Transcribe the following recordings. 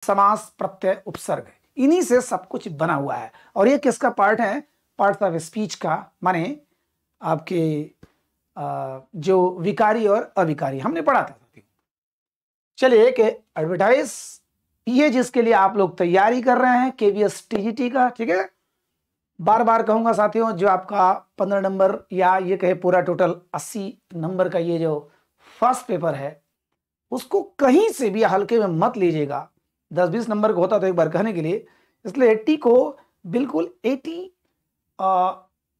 समास, प्रत्यय, उपसर्ग, इन्हीं से सब कुछ बना हुआ है। और ये किसका पार्ट है? पार्ट ऑफ स्पीच का, माने आपके जो विकारी और अविकारी हमने पढ़ा था। चलिए एक एडवर्टाइज ये जिसके लिए आप लोग तैयारी कर रहे हैं केवीएस टीजीटी का, ठीक है। बार बार कहूंगा साथियों, जो आपका 15 नंबर या ये कहे पूरा टोटल 80 नंबर का ये जो फर्स्ट पेपर है, उसको कहीं से भी हल्के में मत लीजिएगा। 10-20 नंबर का होता तो एक बार कहने के लिए, इसलिए 80 को बिल्कुल 80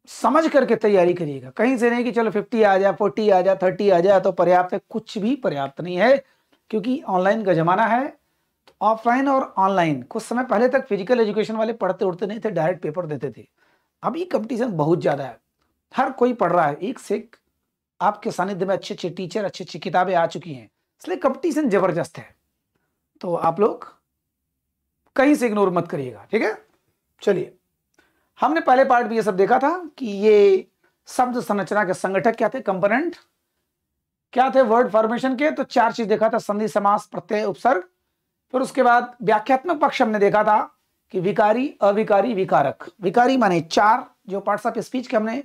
समझ करके तैयारी करिएगा। कहीं से नहीं कि चलो 50 आ जाए, 40 आ जाए, 30 आ जाए तो पर्याप्त है। कुछ भी पर्याप्त नहीं है, क्योंकि ऑनलाइन का जमाना है। ऑफलाइन और ऑनलाइन, कुछ समय पहले तक फिजिकल एजुकेशन वाले पढ़ते उड़ते नहीं थे, डायरेक्ट पेपर देते थे। अभी कंपटीशन बहुत ज्यादा है, हर कोई पढ़ रहा है, एक से एक आपके सानिध्य में अच्छे अच्छे टीचर, अच्छी अच्छी किताबें आ चुकी हैं, इसलिए कंपटीशन जबरदस्त है। तो आप लोग कहीं से इग्नोर मत करिएगा, ठीक है। चलिए, हमने पहले पार्ट में ये सब देखा था कि ये शब्द संरचना के संगठक क्या थे, कंपोनेंट क्या थे वर्ड फॉर्मेशन के। तो 4 चीज देखा था, संधि, समास, प्रत्यय, उपसर्ग। फिर उसके बाद व्याख्यात्मक पक्ष हमने देखा था कि विकारी, अविकारी, विकारक। विकारी माने 4, जो पार्ट्स ऑफ स्पीच के हमने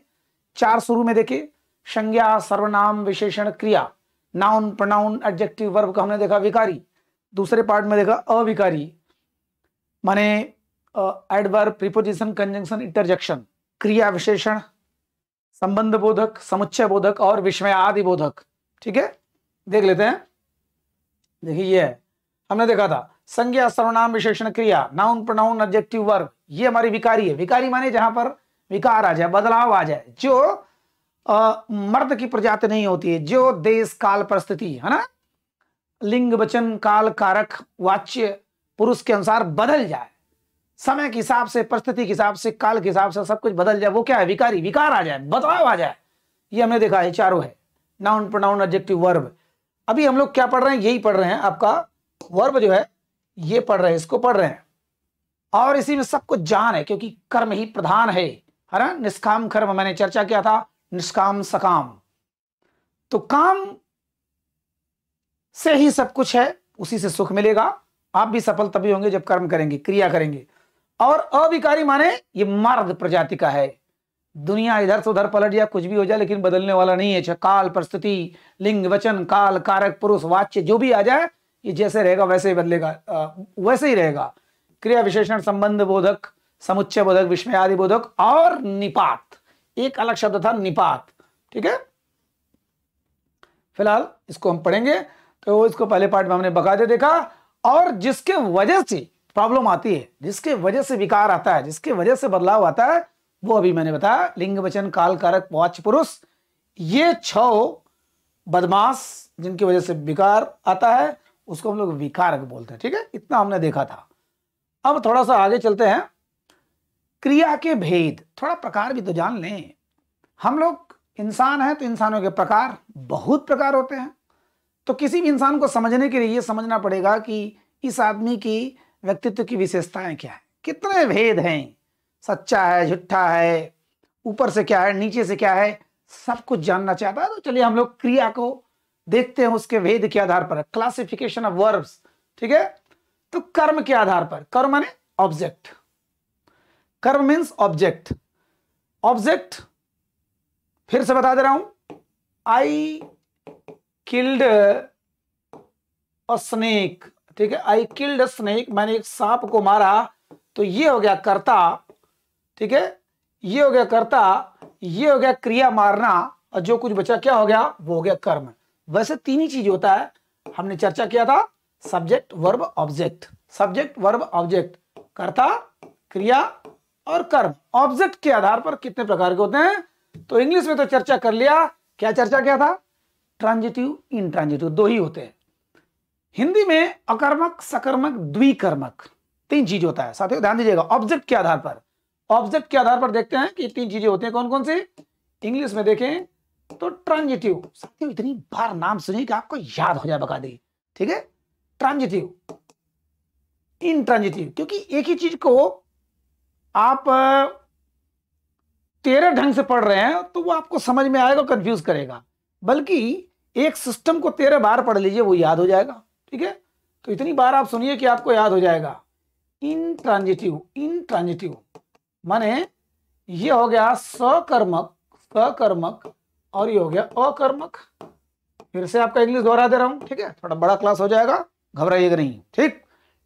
4 शुरू में देखे, संज्ञा, सर्वनाम, विशेषण, क्रिया, नाउन, प्रोनाउन, एडजेक्टिव, वर्ब का हमने देखा विकारी। दूसरे पार्ट में देखा अविकारी, माने एडवर्ब, प्रीपोजिशन, कंजंक्शन, इंटरजेक्शन, क्रिया, विशेषण, संबंध बोधक, समुच्चय बोधक और विस्मयादि बोधक, ठीक है। देख लेते हैं। देखिए ये है, हमने देखा था संज्ञा, सर्वनाम, विशेषण, क्रिया, नाउन, प्रोनाउन, एडजेक्टिव, वर्ब, ये हमारी विकारी है। विकारी माने जहां पर विकार आ जाए, बदलाव आ जाए, जो मर्द की प्रजाति नहीं होती है, जो देश काल परिस्थिति है ना, लिंग, वचन, काल, कारक, वाच्य, पुरुष के अनुसार बदल जाए, समय के हिसाब से, परिस्थिति के हिसाब से, काल के हिसाब से सब कुछ बदल जाए, वो क्या है? विकारी। विकार आ जाए, बदलाव आ जाए, ये हमने देखा है। चारों है, नाउन, प्रोनाउन, एडजेक्टिव, वर्ब। अभी हम लोग क्या पढ़ रहे हैं? यही पढ़ रहे हैं, आपका वर्ब जो है ये पढ़ रहे हैं, इसको पढ़ रहे हैं। और इसी में सब कुछ जान है, क्योंकि कर्म ही प्रधान है ना। निष्काम कर्म मैंने चर्चा किया था, निष्काम सकाम। तो काम से ही सब कुछ है, उसी से सुख मिलेगा। आप भी सफल तभी होंगे जब कर्म करेंगे, क्रिया करेंगे। और अविकारी माने ये मर्द प्रजाति का है। दुनिया इधर से उधर पलट जाए, कुछ भी हो जाए, लेकिन बदलने वाला नहीं है। चाहे काल, परिस्थिति, लिंग, वचन, काल, कारक, पुरुष, वाच्य जो भी आ जाए, ये जैसे रहेगा वैसे ही बदलेगा, वैसे ही रहेगा। क्रिया, विशेषण, संबंध बोधक, समुच्चय बोधक, विस्मयादि बोधक और निपात। एक अलग शब्द था निपात, ठीक है। फिलहाल इसको हम पढ़ेंगे। तो इसको पहले पार्ट में हमने बकायदे देखा। और जिसके वजह से प्रॉब्लम आती है, जिसके वजह से विकार आता है, जिसके वजह से बदलाव आता है, वो अभी मैंने बताया। लिंग, वचन, काल, कारक, वाच्य, पुरुष, ये 6 बदमाश जिनकी वजह से विकार आता है, उसको हम लोग विकारक बोलते हैं, ठीक है। इतना हमने देखा था। अब थोड़ा सा आगे चलते हैं। क्रिया के भेद, थोड़ा प्रकार भी तो जान लें। हम लोग इंसान हैं, तो इंसानों के प्रकार, बहुत प्रकार होते हैं। तो किसी भी इंसान को समझने के लिए ये समझना पड़ेगा कि इस आदमी की व्यक्तित्व की विशेषताएं क्या है, कितने भेद हैं, सच्चा है, झूठा है, ऊपर से क्या है, नीचे से क्या है, सब कुछ जानना चाहता है। तो चलिए हम लोग क्रिया को देखते हैं, उसके भेद के आधार पर, क्लासिफिकेशन ऑफ वर्ब्स, ठीक है। तो कर्म के आधार पर, कर्म माने ऑब्जेक्ट, कर्म मीन्स ऑब्जेक्ट। ऑब्जेक्ट फिर से बता दे रहा हूं, आई किल्ड अ स्नेक, ठीक है। आई किल्ड अ स्नेक, मैंने एक सांप को मारा, तो ये हो गया कर्ता, ठीक है। ये हो गया कर्ता, ये हो गया क्रिया मारना, और जो कुछ बचा क्या हो गया? वो हो गया कर्म। वैसे 3 ही चीज होता है, हमने चर्चा किया था, subject, verb, object. Subject, verb, object, कर्ता, क्रिया और कर्म। ऑब्जेक्ट के आधार पर कितने प्रकार के होते हैं? तो इंग्लिश में तो चर्चा कर लिया। क्या चर्चा किया था? ट्रांजिटिव, इंट्रांजिटिव 2 ही होते हैं। हिंदी में अकर्मक, सकर्मक, द्विकर्मक 3 चीज होता है। साथियों ध्यान दीजिएगा, ऑब्जेक्ट के आधार पर। ऑब्जेक्ट के आधार पर देखते हैं कि 3 चीजें होती हैं, कौन कौन सी? इंग्लिश में देखें तो ट्रांजिटिव। साथियों इतनी बार नाम सुनिए कि आपको याद हो जाए बकायदे, ठीक है। ट्रांजिटिव, इंट्रांजिटिव, क्योंकि एक ही चीज को आप 13 ढंग से पढ़ रहे हैं तो वो आपको समझ में आएगा, कंफ्यूज करेगा। बल्कि एक सिस्टम को 13 बार पढ़ लीजिए, वो याद हो जाएगा, ठीक है। तो इतनी बार आप सुनिए कि आपको याद हो जाएगा। इंट्रांजिटिव, इंट्रांजिटिव माने ये हो गया सकर्मक, सकर्मक, और ये हो गया अकर्मक। फिर से आपका इंग्लिश दोहरा दे रहा हूं, ठीक है, थोड़ा बड़ा क्लास हो जाएगा, घबराइएगा नहीं, ठीक।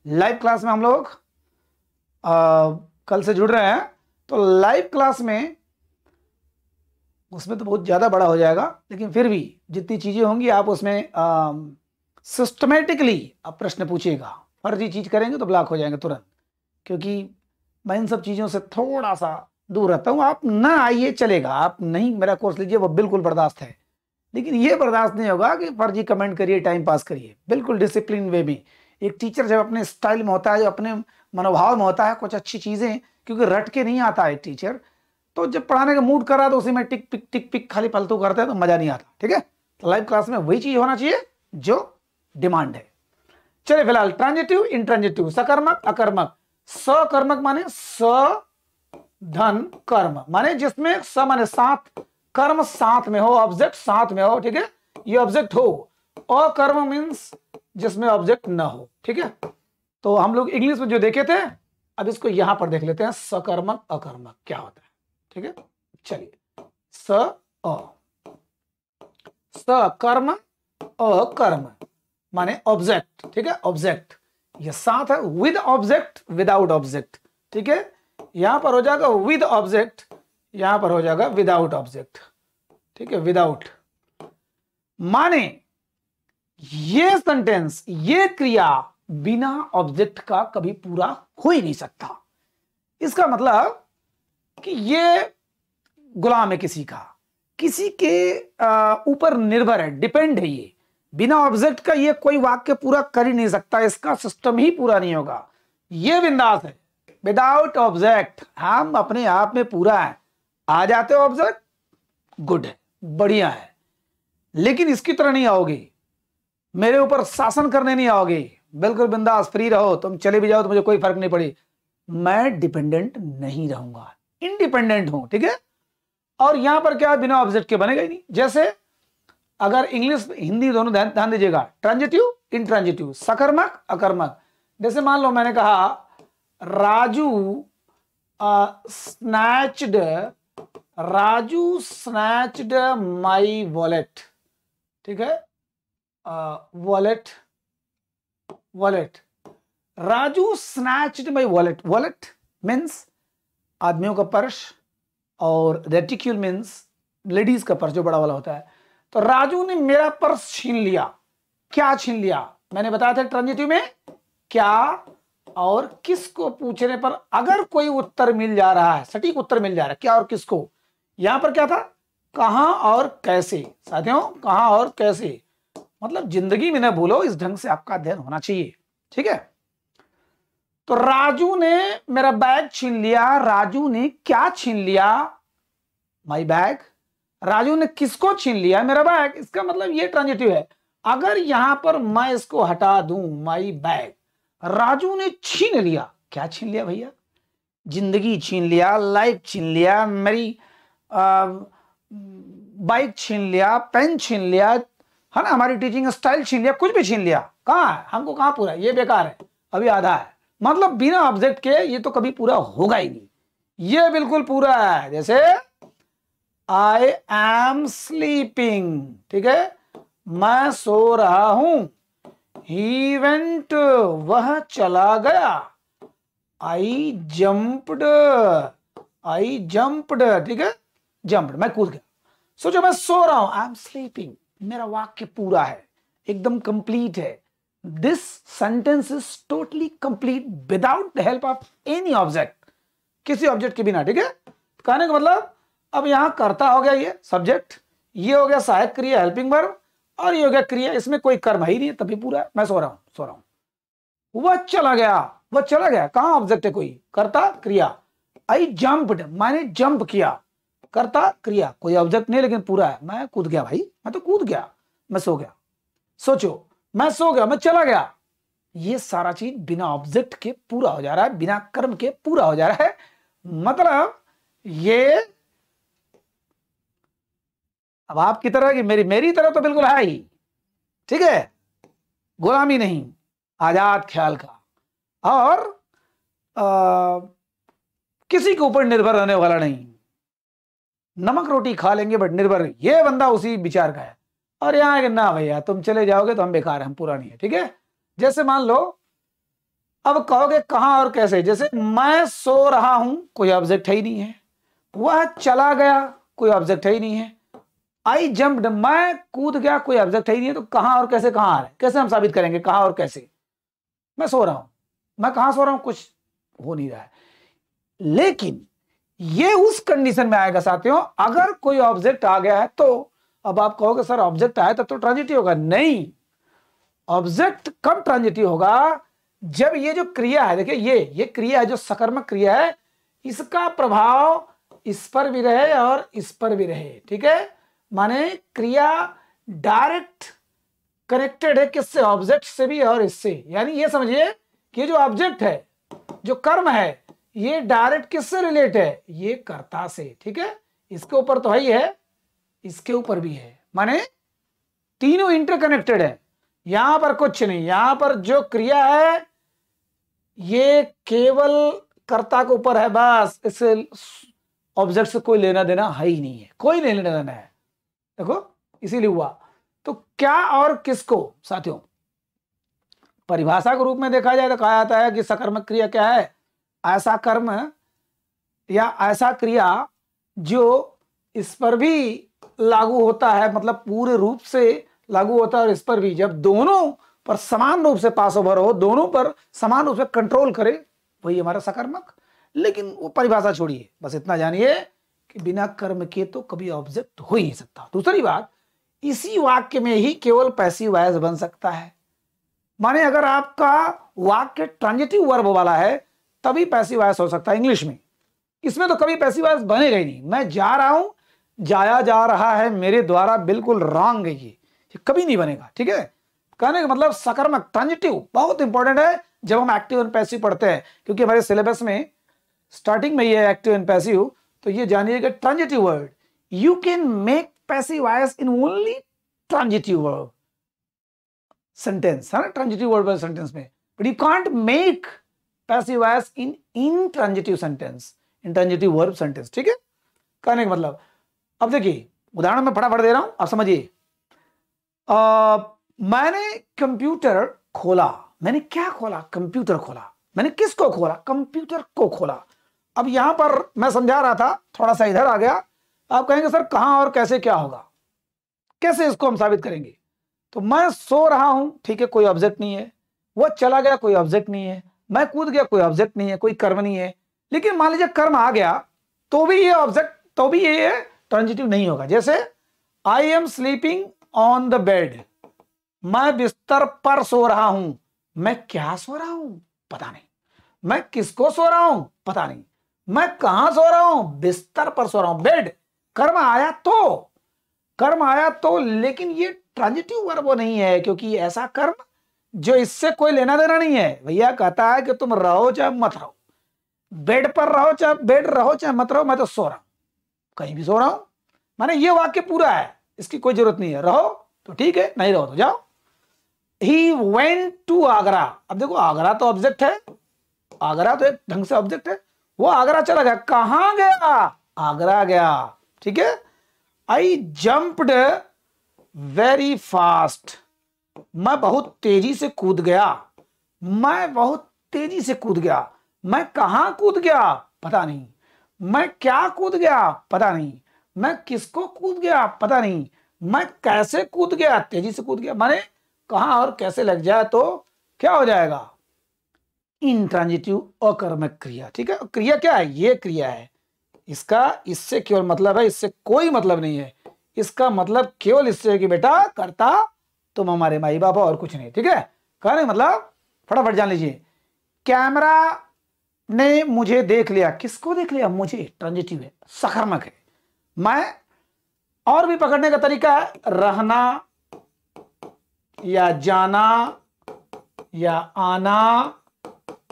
लाइव क्लास में हम लोग कल से जुड़ रहे हैं, तो लाइव क्लास में उसमें तो बहुत ज्यादा बड़ा हो जाएगा, लेकिन फिर भी जितनी चीजें होंगी आप उसमें सिस्टमेटिकली आप प्रश्न पूछिएगा। फर्जी चीज करेंगे तो ब्लॉक हो जाएंगे तुरंत, क्योंकि मैं इन सब चीजों से थोड़ा सा दूर रहता हूं। आप ना आइए चलेगा, आप नहीं मेरा कोर्स लीजिए, वो बिल्कुल बर्दाश्त है, लेकिन ये बर्दाश्त नहीं होगा कि फर्जी कमेंट करिए, टाइम पास करिए। बिल्कुल डिसिप्लिन वे में एक टीचर जब अपने स्टाइल में होता है, अपने मनोभाव में होता है, कुछ अच्छी चीजें, क्योंकि रट के नहीं आता है टीचर, तो जब पढ़ाने का मूड करा तो उसी में टिक पिक टिक पिक खाली फालतू करते हैं तो मजा नहीं आता, ठीक है। तो लाइव क्लास में वही चीज होना चाहिए जो डिमांड है। चलिए फिलहाल ट्रांजिटिव, इंट्रांजिटिव, सकर्मक, अकर्मक। सकर्मक माने स धन कर्म, माने जिसमें स माने साथ, कर्म साथ में हो, ऑब्जेक्ट साथ में हो, ठीक है, ये ऑब्जेक्ट हो। अकर्म मीन्स जिसमें ऑब्जेक्ट ना हो, ठीक है। तो हम लोग इंग्लिश में जो देखे थे, अब इसको यहां पर देख लेते हैं, सकर्मक अकर्मक क्या होता है, ठीक है। चलिए, सकर्म अकर्म माने ऑब्जेक्ट, ठीक है, ऑब्जेक्ट ये साथ है, विद ऑब्जेक्ट, विदाउट ऑब्जेक्ट, ठीक है। यहां पर हो जाएगा विद ऑब्जेक्ट, यहां पर हो जाएगा विदाउट ऑब्जेक्ट, ठीक है, विदाउट। माने ये सेंटेंस, ये क्रिया बिना ऑब्जेक्ट का कभी पूरा हो ही नहीं सकता। इसका मतलब कि ये गुलाम है किसी का, किसी के ऊपर निर्भर है, डिपेंड है। ये बिना ऑब्जेक्ट का ये कोई वाक्य पूरा कर ही नहीं सकता, इसका सिस्टम ही पूरा नहीं होगा। ये बिंदास है, विदाउट ऑब्जेक्ट हम अपने आप में पूरा है। आ जाते हो ऑब्जेक्ट, गुड है, बढ़िया है, लेकिन इसकी तरह नहीं आओगे, मेरे ऊपर शासन करने नहीं आओगे, बिल्कुल बिंदास फ्री रहो, तुम चले भी जाओ तो मुझे कोई फर्क नहीं पड़े, मैं डिपेंडेंट नहीं रहूंगा, इंडिपेंडेंट हूं, ठीक है। और यहां पर क्या बिना ऑब्जेक्ट के बनेगा ही नहीं। जैसे अगर इंग्लिश हिंदी दोनों ध्यान दीजिएगा, ट्रांजिटिव इंट्रांजिटिव, सकर्मक अकर्मक। जैसे मान लो मैंने कहा Raju snatched, Raju snatched my wallet, ठीक है, wallet, wallet, Raju snatched my wallet. Wallet means आदमियों का पर्स, और रेटिक्यूल मीन्स लेडीज का पर्स जो बड़ा वाला होता है। तो राजू ने मेरा पर्स छीन लिया। क्या छीन लिया? मैंने बताया था ट्रांजिटिव में क्या और किसको पूछने पर अगर कोई उत्तर मिल जा रहा है, सटीक उत्तर मिल जा रहा है, क्या और किसको। यहां पर क्या था? कहां और कैसे। साथियों, कहां और कैसे मतलब जिंदगी में ना भूलो, इस ढंग से आपका अध्ययन होना चाहिए, ठीक है। तो राजू ने मेरा बैग छीन लिया। राजू ने क्या छीन लिया? My bag. राजू ने किसको छीन लिया? मेरा बैग। इसका मतलब ये ट्रांजिटिव है। अगर यहां पर मैं इसको हटा दूं, माई बैग, राजू ने छीन लिया। क्या छीन लिया भैया? जिंदगी छीन लिया, लाइफ छीन लिया, मेरी बाइक छीन लिया, पेन छीन लिया, है ना, हमारी टीचिंग स्टाइल छीन लिया, कुछ भी छीन लिया। कहां है? हमको कहां पूरा? ये बेकार है, अभी आधा है। मतलब बिना ऑब्जेक्ट के ये तो कभी पूरा होगा ही नहीं। ये बिल्कुल पूरा है। जैसे आई एम स्लीपिंग, ठीक है, मैं सो रहा हूं। ही वेंट, वह चला गया। आई जंप्ड, आई जंप्ड, ठीक है, जंप्ड, मैं कूद गया। सोचो मैं सो रहा हूं, आई एम स्लीपिंग, मेरा वाक्य पूरा है, एकदम कंप्लीट है। This sentence is totally complete without the help of any object, किसी ऑब्जेक्ट के बिना, ठीक है। कहने का मतलब अब यहां कर्ता हो गया ये सब्जेक्ट, ये हो गया सहायक क्रिया हेल्पिंग वर्ब, और ये हो गया क्रिया, इसमें कोई कर्म ही नहीं है, तभी पूरा है। मैं सो रहा हूं, सो रहा हूं। वह चला गया, वह चला गया, कहां ऑब्जेक्ट है? कोई कर्ता क्रिया। आई जंप्ड, मैंने जंप किया, कर्ता क्रिया, कोई ऑब्जेक्ट नहीं लेकिन पूरा है। मैं कूद गया भाई, मैं तो कूद गया। मैं सो गया, सोचो मैं सो गया, मैं चला गया। ये सारा चीज बिना ऑब्जेक्ट के पूरा हो जा रहा है, बिना कर्म के पूरा हो जा रहा है। मतलब ये अब आपकी तरह की मेरी तरह तो बिल्कुल है ही, ठीक है, गुलामी नहीं। आजाद ख्याल का, और किसी के ऊपर निर्भर रहने वाला नहीं। नमक रोटी खा लेंगे बट निर्भर नहीं, ये बंदा उसी विचार का है। और यहाँ कि ना भैया तुम चले जाओगे तो हम बेकार हैं, हम पूरा नहीं है, ठीक है। जैसे मान लो अब कहोगे कहां और कैसे, जैसे मैं सो रहा हूं, कोई ऑब्जेक्ट है ही नहीं है। वह चला गया, कोई ऑब्जेक्ट है ही नहीं है। आई जंप्ड, मैं कूद गया, कोई ऑब्जेक्ट है ही नहीं है। तो कहां और कैसे कहां आ रहा है, कैसे हम साबित करेंगे कहां और कैसे। मैं सो रहा हूं, मैं कहां सो रहा हूं, कुछ हो नहीं रहा है। लेकिन ये उस कंडीशन में आएगा साथियों, अगर कोई ऑब्जेक्ट आ गया है तो। अब आप कहोगे सर ऑब्जेक्ट आया तब तो ट्रांजिटिव होगा। नहीं, ऑब्जेक्ट कब ट्रांजिटिव होगा, जब ये जो क्रिया है, देखिए ये क्रिया है जो सकर्मक क्रिया है, इसका प्रभाव इस पर भी रहे और इस पर भी रहे, ठीक है। माने क्रिया डायरेक्ट कनेक्टेड है किससे, ऑब्जेक्ट से भी और इससे। यानी ये समझिए कि जो ऑब्जेक्ट है, जो कर्म है, ये डायरेक्ट किससे रिलेट है, ये कर्ता से, ठीक है। इसके ऊपर तो ही है, इसके ऊपर भी है, माने तीनों इंटरकनेक्टेड है। यहां पर कुछ नहीं, यहां पर जो क्रिया है ये केवल कर्ता के ऊपर है, बस। इससे ऑब्जेक्ट से कोई लेना देना है ही नहीं है, कोई नहीं लेना देना है, देखो इसीलिए हुआ। तो क्या और किसको साथियों, परिभाषा के रूप में देखा जाए तो कहा जाता है कि सकर्मक क्रिया क्या है, ऐसा कर्म या ऐसा क्रिया जो इस पर भी लागू होता है, मतलब पूरे रूप से लागू होता है, और इस पर भी, जब दोनों पर समान रूप से पास ओवर हो, दोनों पर समान रूप से कंट्रोल करे, वही हमारा सकर्मक। लेकिन वो परिभाषा छोड़िए, बस इतना जानिए कि बिना कर्म के तो कभी ऑब्जेक्ट हो ही नहीं सकता। दूसरी बात, इसी वाक्य में ही केवल पैसिव वॉइस बन सकता है। माने अगर आपका वाक्य ट्रांजिटिव वर्ब वाला है तभी पैसिव वॉइस हो सकता है इंग्लिश में, इसमें तो कभी पैसिव वॉइस बनेगा ही नहीं। मैं जा रहा हूं, जाया जा रहा है मेरे द्वारा, बिल्कुल रॉन्ग है ये कभी नहीं बनेगा, ठीक है। कहने का मतलब सकर्मक ट्रांजिटिव बहुत इंपॉर्टेंट है जब हम एक्टिव एंड पैसिव पढ़ते हैं, क्योंकि हमारे सिलेबस में स्टार्टिंग में ये एक्टिव एंड पैसिव। तो ये जानिएगा transitive word, you can make passive voice in only transitive verb sentence, है ना, ट्रांजिटिव वर्ब सेंटेंस में, but you can't make passive voice in intransitive sentence, intransitive verb sentence, ठीक है। कहने का मतलब, अब देखिए उदाहरण मैं फटाफट दे रहा हूं, आप समझिए। मैंने कंप्यूटर खोला, मैंने क्या खोला, कंप्यूटर खोला। मैंने किसको खोला, कंप्यूटर को खोला। अब यहां पर मैं समझा रहा था, थोड़ा सा इधर आ गया। आप कहेंगे सर कहां और कैसे क्या होगा, कैसे इसको हम साबित करेंगे। तो मैं सो रहा हूं, ठीक है, कोई ऑब्जेक्ट नहीं है। वो चला गया, कोई ऑब्जेक्ट नहीं है। मैं कूद गया, कोई ऑब्जेक्ट नहीं है, कोई कर्म नहीं है। लेकिन मान लीजिए कर्म आ गया तो भी ये ऑब्जेक्ट, तो भी ये ट्रांजिटिव नहीं होगा। जैसे I am sleeping on the bed, मैं बिस्तर पर सो रहा हूं। मैं क्या सो रहा हूं, पता नहीं। मैं किसको सो रहा हूं, पता नहीं। मैं कहां सो रहा हूं, बिस्तर पर सो रहा हूं, बेड। कर्म आया तो, लेकिन ये ट्रांजिटिव वर्ब नहीं है, क्योंकि ऐसा कर्म जो इससे कोई लेना देना नहीं है। भैया कहता है कि तुम रहो चाहे मत रहो, बेड पर रहो चाहे बेड रहो चाहे मत रहो, मैं तो सो रहा हूं, कहीं भी सो रहा हूं। माने ये वाक्य पूरा है, इसकी कोई जरूरत नहीं है। रहो तो ठीक है, नहीं रहो तो जाओ। ही वेंट टू आगरा, अब देखो आगरा तो ऑब्जेक्ट है, आगरा तो एक ढंग से ऑब्जेक्ट है। वो आगरा चला गया, कहां गया, आगरा गया, ठीक है। आई जंप्ड वेरी फास्ट, मैं बहुत तेजी से कूद गया, मैं बहुत तेजी से कूद गया। मैं कहां कूद गया, पता नहीं। मैं क्या कूद गया, पता नहीं। मैं किसको कूद गया, पता नहीं। मैं कैसे कूद गया, तेजी से कूद गया। माने कहां और कैसे लग जाए तो क्या हो जाएगा, इंट्रांजिटिव अकर्मक क्रिया, ठीक है। क्रिया क्या है, ये क्रिया है, इसका इससे केवल मतलब है, इससे कोई मतलब नहीं है। इसका मतलब केवल इससे है कि बेटा कर्ता तुम हमारे माई बाप और कुछ नहीं, ठीक है। कहने मतलब फटाफट जान लीजिए, कैमरा ने मुझे देख लिया, किसको देख लिया, मुझे, ट्रांजिटिव है, सकर्मक है। मैं, और भी पकड़ने का तरीका है, रहना या जाना या आना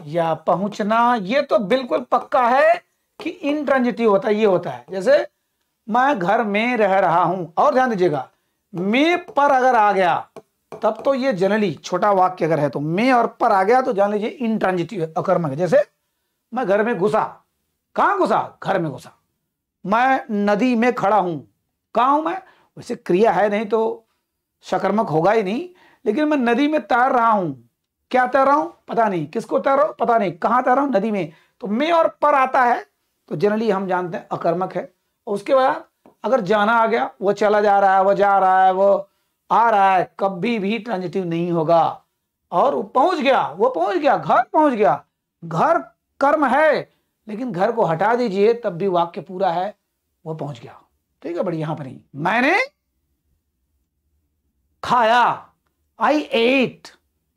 या पहुंचना, ये तो बिल्कुल पक्का है कि इनट्रांजिटिव होता है, ये होता है। जैसे मैं घर में रह रहा हूं, और ध्यान दीजिएगा, में पर अगर आ गया तब तो ये जनरली छोटा वाक्य अगर है तो में और पर आ गया तो जान लीजिए इंट्रांजिटिव अकर्मक है। जैसे मैं घर में घुसा, कहां घुसा? घर में घुसा। मैं नदी में खड़ा हूं, कहां हूं मैं? वैसे क्रिया है नहीं तो सकर्मक होगा ही नहीं, लेकिन मैं नदी में तैर रहा हूं। क्या तैर रहा हूं? पता नहीं। किसको तैर रहा हूं? पता नहीं। कहां तैर रहा हूं? नदी में। तो में और पर आता है तो जनरली हम जानते हैं अकर्मक है। उसके बाद अगर जाना आ गया, वो चला जा रहा है, वो जा रहा है, वो आ रहा है, कभी भी ट्रांजिटिव नहीं होगा। और वो पहुंच गया, वो पहुंच गया, घर पहुंच गया। घर कर्म है, लेकिन घर को हटा दीजिए तब भी वाक्य पूरा है, वो पहुंच गया। ठीक है, बड़ी यहां पर ही मैंने खाया, आई एट,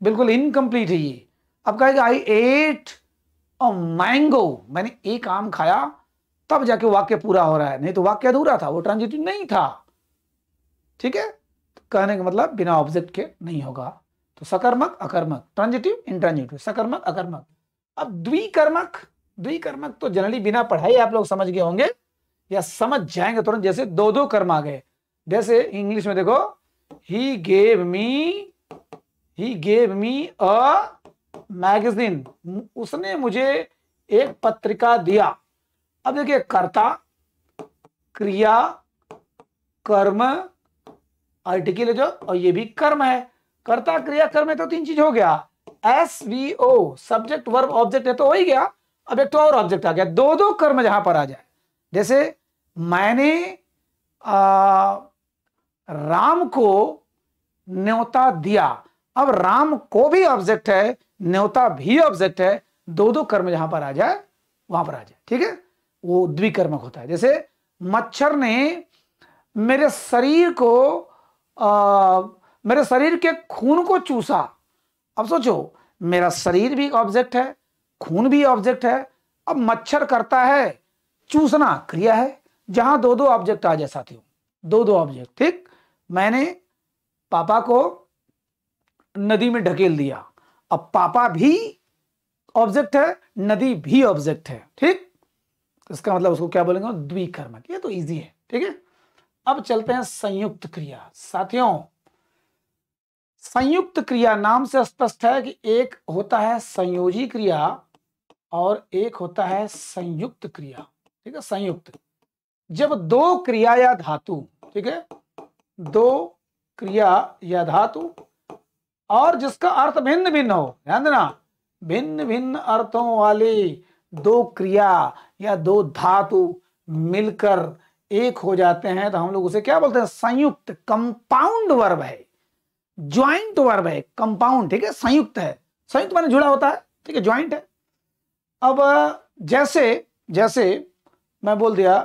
बिल्कुल इनकम्प्लीट है ये। अब कहेगा आई एट अ मैंगो, मैंने एक आम खाया, तब जाके वाक्य पूरा हो रहा है, नहीं तो वाक्य अधूरा था, वो ट्रांजिटिव नहीं था। ठीक है, तो कहने का मतलब बिना ऑब्जेक्ट के नहीं होगा। तो सकर्मक अकर्मक, ट्रांजिटिव इंट्रांजिटिव, सकर्मक अकर्मक। अब द्विकर्मक, द्विकर्मक तो जनरली बिना पढ़ाई आप लोग समझ गए होंगे या समझ जाएंगे तुरंत। जैसे दो दो कर्म आ गए, जैसे इंग्लिश में देखो, he gave me a magazine, उसने मुझे एक पत्रिका दिया। अब देखिए कर्ता, क्रिया, कर्म, आर्टिकल है जो, और ये भी कर्म है। कर्ता क्रिया कर्म है तो तीन चीज हो गया। SVO, सब्जेक्ट वर्ब ऑब्जेक्ट है तो हो ही गया। अब एक तो और ऑब्जेक्ट आ गया, दो दो कर्म जहां पर आ जाए। जैसे मैंने राम को न्योता दिया। अब राम को भी ऑब्जेक्ट है, न्योता भी ऑब्जेक्ट है, दो दो कर्म जहां पर आ जाए वहां पर आ जाए। ठीक है, वो द्विकर्मक होता है। जैसे मच्छर ने मेरे शरीर को मेरे शरीर के खून को चूसा। अब सोचो, मेरा शरीर भी ऑब्जेक्ट है, खून भी ऑब्जेक्ट है। अब मच्छर करता है, चूसना क्रिया है। जहां दो दो ऑब्जेक्ट आ जाए साथियों, दो दो ऑब्जेक्ट। ठीक, मैंने पापा को नदी में ढकेल दिया। अब पापा भी ऑब्जेक्ट है, नदी भी ऑब्जेक्ट है। ठीक, इसका मतलब उसको क्या बोलेंगे? द्विकर्मक। ये तो इजी है। ठीक है, अब चलते हैं संयुक्त क्रिया। साथियों, संयुक्त क्रिया नाम से स्पष्ट है कि एक होता है संयोजी क्रिया और एक होता है संयुक्त क्रिया। ठीक है, संयुक्त जब दो क्रिया या धातु, ठीक है, दो क्रिया या धातु और जिसका अर्थ भिन्न भिन्न हो, ध्यान देना, भिन्न भिन्न अर्थों वाली दो क्रिया या दो धातु मिलकर एक हो जाते हैं तो हम लोग उसे क्या बोलते हैं? संयुक्त। कंपाउंड वर्ब है, ज्वाइंट वर्ब है, कंपाउंड। ठीक है, संयुक्त है, संयुक्त माने जुड़ा होता है। ठीक है, ज्वाइंट है। अब जैसे जैसे मैं बोल दिया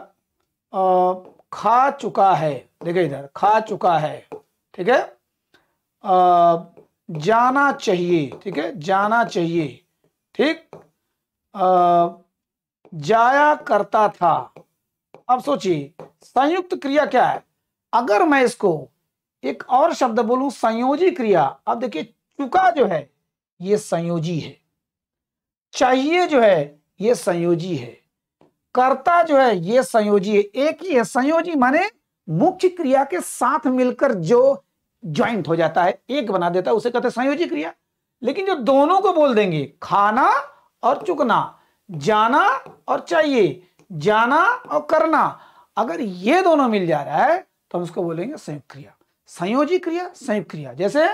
खा चुका है, देखिए इधर खा चुका है। ठीक है, जाना चाहिए, ठीक है, जाना चाहिए। ठीक, जाया करता था। अब सोचिए संयुक्त क्रिया क्या है। अगर मैं इसको एक और शब्द बोलूं संयोजी क्रिया, अब देखिए चुका जो है ये संयोजी है, चाहिए जो है ये संयोजी है, कर्ता जो है ये संयोजी है, एक ही है। संयोजी माने मुख्य क्रिया के साथ मिलकर जो ज्वाइंट हो जाता है, एक बना देता है, उसे कहते हैं संयोजी क्रिया। लेकिन जो दोनों को बोल देंगे, खाना और चुकना, जाना और चाहिए, जाना और करना, अगर ये दोनों मिल जा रहा है तो हम उसको बोलेंगे संयुक्त क्रिया। संयोजी क्रिया, संयुक्त क्रिया। जैसे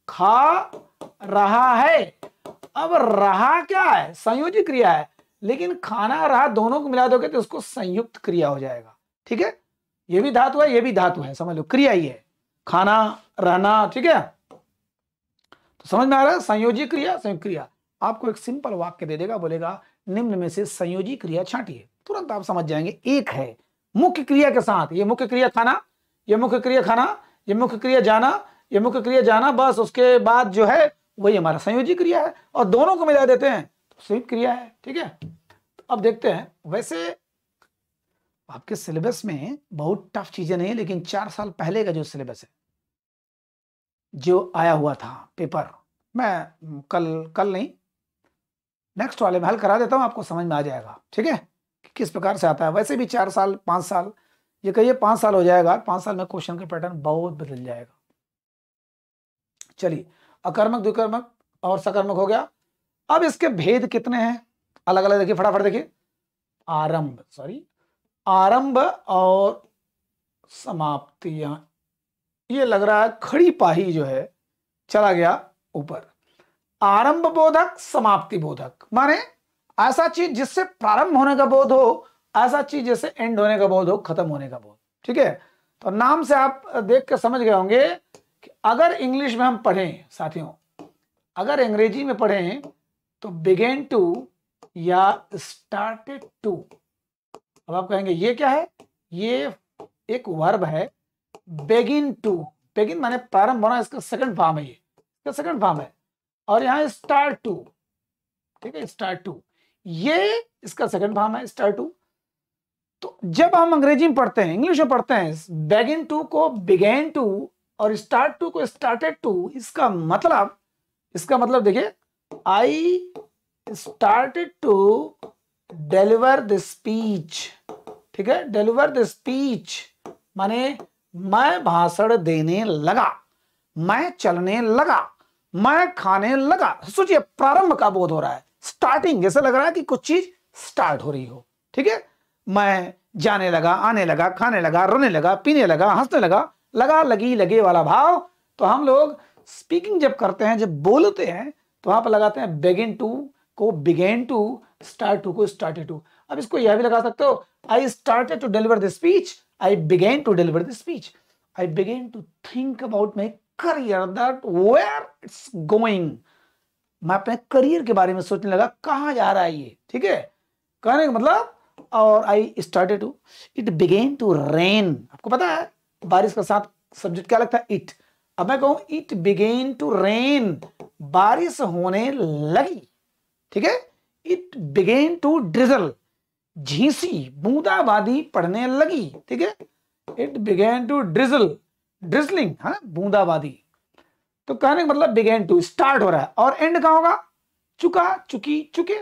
खा रहा है, अब रहा क्या है? संयोजी क्रिया है, लेकिन खाना रहा दोनों को मिला दोगे तो उसको संयुक्त क्रिया हो जाएगा। ठीक है, ये भी धातु है, ये भी धातु है, समझ लो क्रिया ही है, खाना रहना। ठीक है, तो समझ में आ रहा है? संयोजी क्रिया, संयुक्त क्रिया। आपको एक सिंपल वाक्य दे देगा, बोलेगा निम्न में से संयोजी क्रिया छांटिए, तुरंत आप समझ जाएंगे। एक है मुख्य क्रिया के साथ, ये मुख्य क्रिया खाना, ये मुख्य क्रिया खाना, ये मुख्य क्रिया जाना, ये मुख्य क्रिया जाना, बस उसके बाद जो है वही हमारा संयोजी क्रिया है, और दोनों को मिला देते हैं तो संयुक्त क्रिया है। ठीक है, तो अब देखते हैं। वैसे आपके सिलेबस में बहुत टफ चीजें नहीं है, लेकिन 4 साल पहले का जो सिलेबस है, जो आया हुआ था पेपर, मैं कल नहीं नेक्स्ट वाले में हल करा देता हूं, आपको समझ में आ जाएगा। ठीक है, कि किस प्रकार से आता है। वैसे भी 4 साल 5 साल, ये कहिए 5 साल हो जाएगा, 5 साल में क्वेश्चन का पैटर्न बहुत बदल जाएगा। चलिए, अकर्मक, द्विकर्मक और सकर्मक हो गया। अब इसके भेद कितने हैं अलग अलग, देखिए फटाफट देखिए। आरंभ और समाप्ति, यहां ये लग रहा है खड़ी पाही जो है चला गया ऊपर। आरंभ बोधक, समाप्ति बोधक, माने ऐसा चीज जिससे प्रारंभ होने का बोध हो, ऐसा चीज जैसे एंड होने का बोध हो, खत्म होने का बोध। ठीक है, तो नाम से आप देख कर समझ गए होंगे कि अगर इंग्लिश में हम पढ़ें साथियों, अगर अंग्रेजी में पढ़ें तो बिगेन टू या स्टार्टेड टू। अब आप कहेंगे ये क्या है, ये एक वर्ब है, बेगिन टू। बेगिन माने प्रारंभ होना, इसका सेकंड फॉर्म है, ये इसका सेकंड फॉर्म है। और यहां स्टार्ट टू, ठीक है, स्टार्ट टू ये इसका सेकंड फॉर्म है, स्टार्ट टू। तो जब हम अंग्रेजी में पढ़ते हैं, इंग्लिश में पढ़ते हैं, बेगिन टू को बिगेन टू और स्टार्ट टू को स्टार्टेड टू, इसका मतलब देखिए, I started to deliver the speech. ठीक है, डिलीवर द स्पीच माने मैं भाषण देने लगा, मैं चलने लगा, मैं खाने लगा। सोचिए, प्रारंभ का बोध हो रहा है, स्टार्टिंग, ऐसा लग रहा है कि कुछ चीज स्टार्ट हो रही हो। ठीक है, मैं जाने लगा, आने लगा, खाने लगा, रोने लगा, पीने लगा, हंसने लगा, लगा लगी लगे वाला भाव। तो हम लोग स्पीकिंग जब करते हैं, जब बोलते हैं, तो वहां पर लगाते हैं बिगिन टू को बिगेन टू, स्टार्ट टू को स्टार्टेड टू। अब इसको यह भी लगा सकते हो, I started to deliver the speech, I began to deliver the speech, I began to think about my career, that where it's going. मैं अपने करियर के बारे में सोचने लगा, कहां जा रहा है ये। ठीक है, कहने का मतलब, और I started to, it began to rain. आपको पता है बारिश का साथ सब्जेक्ट क्या लगता है, इट। अब मैं कहूं इट बिगेन टू रेन, बारिश होने लगी। ठीक है, इट बिगेन टू ड्रिजल, झींसी बूंदाबांदी पड़ने लगी। ठीक है, it began to drizzle, drizzling, हाँ बूंदाबांदी। तो कहने का मतलब बिगेन टू, स्टार्ट हो रहा है। और एंड कहां होगा, चुका, चुकी, चुके।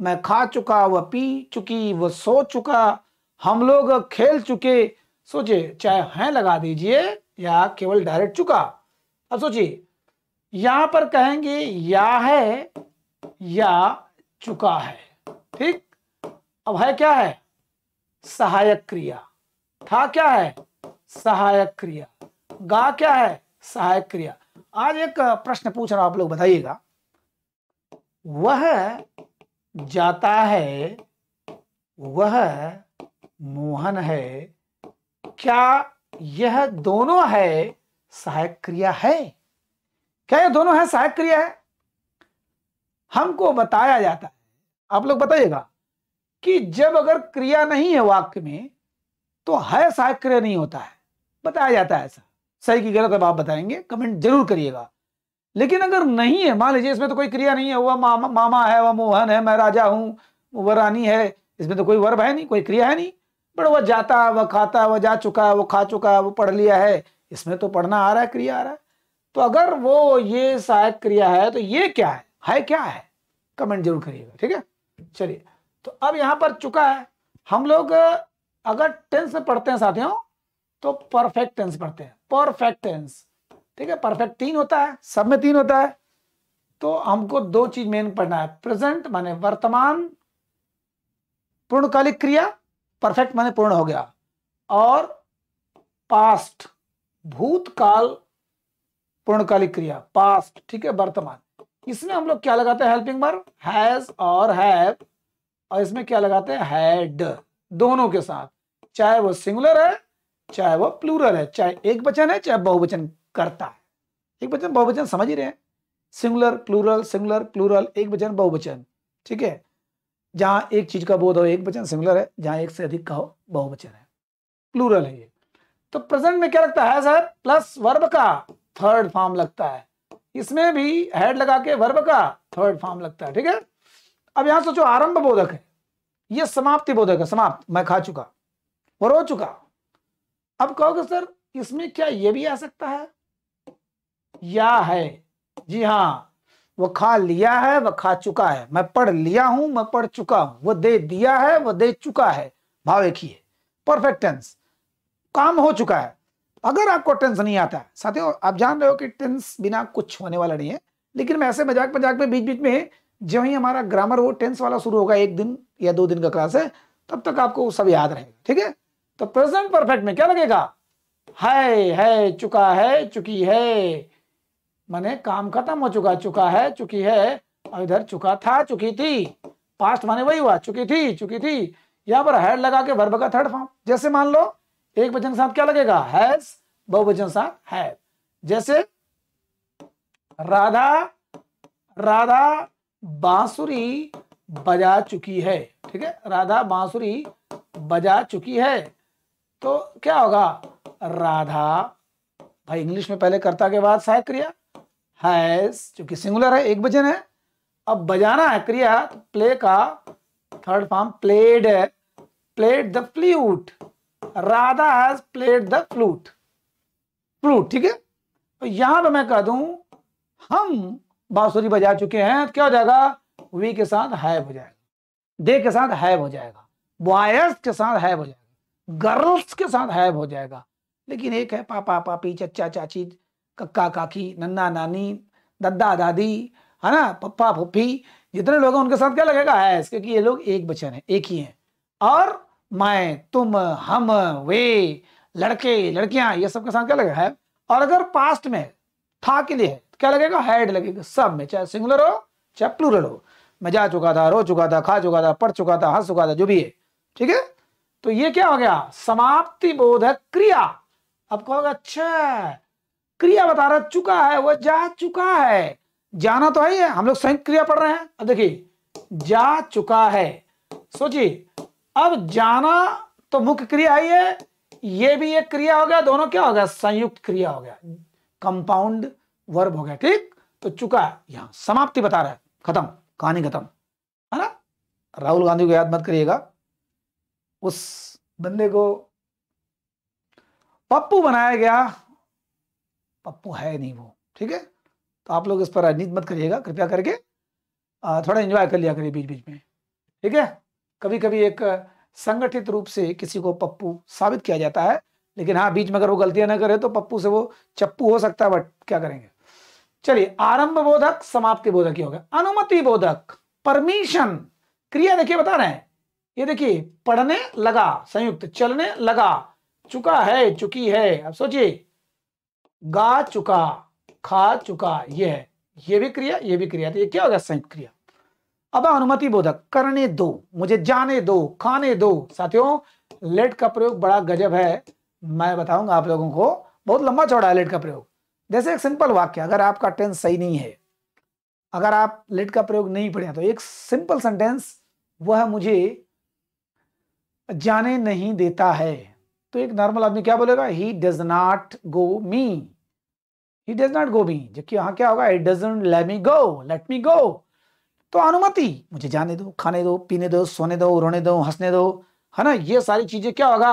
मैं खा चुका, वह पी चुकी, वह सो चुका, हम लोग खेल चुके। सोचिए, चाहे हैं लगा दीजिए या केवल डायरेक्ट चुका। अब सोचिए, यहां पर कहेंगे या है या चुका है। ठीक, अब है क्या है, सहायक क्रिया। था क्या है, सहायक क्रिया। गा क्या है, सहायक क्रिया। आज एक प्रश्न पूछ रहा हूं, आप लोग बताइएगा। वह जाता है, वह मोहन है, क्या यह दोनों है सहायक क्रिया है? क्या ये दोनों है सहायक क्रिया है? हमको बताया जाता है, आप लोग बताइएगा, कि जब अगर क्रिया नहीं है वाक्य में तो है सहायक क्रिया नहीं होता है, बताया जाता है ऐसा। सही की गलत अब आप बताएंगे, कमेंट जरूर करिएगा। लेकिन अगर नहीं है, मान लीजिए इसमें तो कोई क्रिया नहीं है, वह मामा है, वह मोहन है, मैं राजा हूं, वह रानी है, इसमें तो कोई वर्ब है नहीं, कोई क्रिया है नहीं। बट वह जाता, वह खाता, वह जा चुका, वो खा चुका, वो पढ़ लिया है, इसमें तो पढ़ना आ रहा है, क्रिया आ रहा है। तो अगर वो ये सहायक क्रिया है तो ये क्या है क्या है, कमेंट जरूर करिएगा। ठीक है, चलिए, तो अब यहां पर चुका है। हम लोग अगर टेंस में पढ़ते हैं साथियों तो परफेक्ट टेंस पढ़ते हैं, परफेक्ट टेंस। ठीक है, परफेक्ट 3 होता है, सब में 3 होता है। तो हमको 2 चीज मेन पढ़ना है, प्रेजेंट माने वर्तमान पूर्णकालिक क्रिया, परफेक्ट माने पूर्ण हो गया, और पास्ट भूतकाल पूर्णकालिक क्रिया, पास्ट। ठीक है, वर्तमान। इसमें हम लोग क्या लगाते हैं, हेल्पिंग वर्ब, हैज और हैव, और इसमें क्या लगाते हैं, हैड, दोनों के साथ, चाहे वो सिंगुलर है चाहे वो प्लूरल है, चाहे एक वचन है चाहे बहुवचन करता है। एक वचन बहुवचन समझ ही रहे हैं, सिंगुलर प्लूरल, एक वचन बहुवचन। ठीक है, जहां एक चीज का बोध हो एक वचन सिंगुलर है, जहां एक से अधिक का हो बहुवचन है, प्लूरल है ये। तो प्रेजेंट में क्या लगता है, सर प्लस वर्ब का थर्ड फॉर्म लगता है, इसमें भी हेड लगा के वर्ब का थर्ड फॉर्म लगता है। ठीक है, अब यहां सोचो आरंभ बोधक है, ये समाप्ति बोधक है, समाप्त, मैं खा चुका, वो रो चुका। अब कहोगे सर इसमें क्या ये भी आ सकता है, या है? जी हाँ, वो खा लिया है, वह खा चुका है, मैं पढ़ लिया हूं, मैं पढ़ चुका हूं, वो दे दिया है, वह दे चुका है, भाव एक ही है, परफेक्ट टेंस, काम हो चुका है। अगर आपको टेंस नहीं आता है, साथियों आप जान रहे हो कि टेंस बिना कुछ होने वाला नहीं है, लेकिन मैं ऐसे मजाक मजाक में बीच बीच में जो ही हमारा ग्रामर वो टेंस वाला शुरू होगा, 1 दिन या 2 दिन का क्लास है, तब तक आपको सब याद रहेगा, ठीक है। तो प्रेजेंट परफेक्ट में क्या लगेगा, है, चुका है, चुकी है, माने काम खत्म हो चुका, चुका है, चुकी है, और इधर चुका था, चुकी थी, पास्ट माने वही हुआ, चुकी थी, चुकी थी। यहां पर हैड लगा के वर्ब का थर्ड फॉर्म, जैसे मान लो एक वचन के साथ क्या लगेगा, हैज, बहुवचन साथ हैव। जैसे राधा, राधा बांसुरी बजा चुकी है, ठीक है, राधा बांसुरी बजा चुकी है। तो क्या होगा, राधा, भाई इंग्लिश में पहले कर्ता के बाद सहायक क्रिया, हैज चूंकि सिंगुलर है, एक वचन है, अब बजाना है क्रिया, तो प्ले का third form played, played the flute, Radha has played the flute, flute, ठीक है। तो यहां पर मैं कह दूं हम बांसुरी बजा चुके हैं, तो क्या हो जाएगा, वी के साथ हैव हो जाएगा, दे के साथ हैव हो जाएगा, बॉयज के साथ हैव हो जाएगा, गर्ल्स के साथ हैव हो जाएगा। लेकिन एक है पापा पापी, चच्चा चाची, कक्का काकी, नन्ना नानी, दद्दा दादी, है ना, पप्पा पुप्पी, जितने लोग हैं उनके साथ क्या लगेगा, हैज, क्योंकि ये लोग एक वचन है, एक ही है। और मैं, तुम, हम, वे, लड़के लड़कियां, ये सब के साथ क्या लगेगा, हैव। और अगर पास्ट में था के लिए क्या लगेगा, हैड लगेगा, सब में, चाहे सिंगुलर हो चाहे प्लूरल हो। मैं जा चुका था, रो चुका था, खा चुका था, पढ़ चुका था, हंस चुका था, जो भी है, ठीक है। तो ये क्या हो गया, समाप्ति बोधक क्रिया। अब कहोगे अच्छा क्रिया बता रहा, चुका है, वो जा चुका है, जाना तो है, हम लोग संयुक्त क्रिया पढ़ रहे हैं। अब देखिए जा चुका है, सोचिए अब जाना तो मुख्य क्रिया ही है, ये भी एक क्रिया हो गया, दोनों क्या हो गया, संयुक्त क्रिया हो गया, कंपाउंड वर्ब हो गया, ठीक। तो चुका है, यहां समाप्ति बता रहा है, खत्म, कहानी खत्म, है ना। राहुल गांधी को याद मत करिएगा, उस बंदे को पप्पू बनाया गया, पप्पू है नहीं वो, ठीक है। तो आप लोग इस पर राजनीति मत करिएगा कृपया करके, थोड़ा एंजॉय कर लिया करिए बीच बीच में, ठीक है। कभी कभी एक संगठित रूप से किसी को पप्पू साबित किया जाता है, लेकिन हाँ बीच में अगर वो गलतियां ना करे तो पप्पू से वो चप्पू हो सकता है, बट क्या करेंगे। चलिए आरंभ बोधक समाप्ति बोधक ही हो गया। अनुमति बोधक, परमिशन क्रिया देखिए बता रहे हैं, ये देखिए पढ़ने लगा संयुक्त, चलने लगा, चुका है, चुकी है। अब सोचिए गा चुका, खा चुका, ये है, ये भी क्रिया, ये भी क्रिया, तो ये क्या हो गया, संयुक्त क्रिया। अब अनुमति बोधक, करने दो, मुझे जाने दो, खाने दो। साथियों लेट का प्रयोग बड़ा गजब है, मैं बताऊंगा आप लोगों को, बहुत लंबा चौड़ा है लेट का प्रयोग। जैसे एक सिंपल वाक्य, अगर आपका टेंस सही नहीं है, अगर आप लेट का प्रयोग नहीं पढ़े तो एक सिंपल सेंटेंस, वह मुझे जाने नहीं देता है, तो एक नॉर्मल आदमी क्या बोलेगा, he does not go me, he does not go me, जबकि यहां क्या होगा, it doesn't let me go, let me go. तो अनुमति, मुझे जाने दो, खाने दो, पीने दो, सोने दो, रोने दो, हंसने दो, है ना, ये सारी चीजें क्या होगा।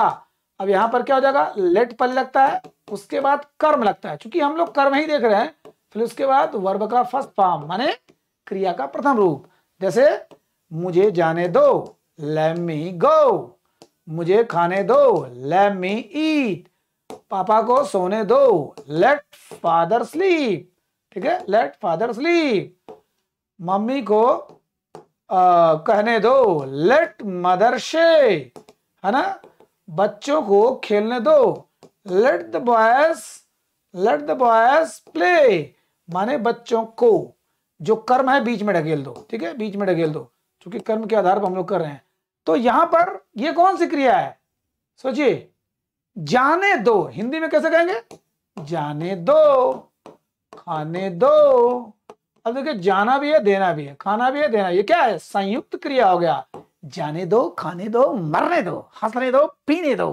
अब यहां पर क्या हो जाएगा, लेट पहले लगता है, उसके बाद कर्म लगता है, क्योंकि हम लोग कर्म ही देख रहे हैं, फिर उसके बाद वर्ब का फर्स्ट फॉर्म माने क्रिया का प्रथम रूप। जैसे मुझे जाने दो, लेट मी गो, मुझे खाने दो, लेट मी ईट, पापा को सोने दो, लेट फादर स्लीप, ठीक है, लेट फादर स्लीप, मम्मी को कहने दो, लेट मदर शे, है ना, बच्चों को खेलने दो, लेट द बॉयज प्ले, माने बच्चों को, जो कर्म है बीच में ढकेल दो, ठीक है, बीच में ढकेल दो, क्योंकि कर्म के आधार पर हम लोग कर रहे हैं। तो यहां पर ये कौन सी क्रिया है, सोचिए, जाने दो, हिंदी में कैसे कहेंगे, जाने दो, खाने दो। अब देखिए जाना भी है, देना भी है, खाना भी है, देना, ये क्या है, संयुक्त क्रिया हो गया, जाने दो, खाने दो, मरने दो, हंसने दो, पीने दो,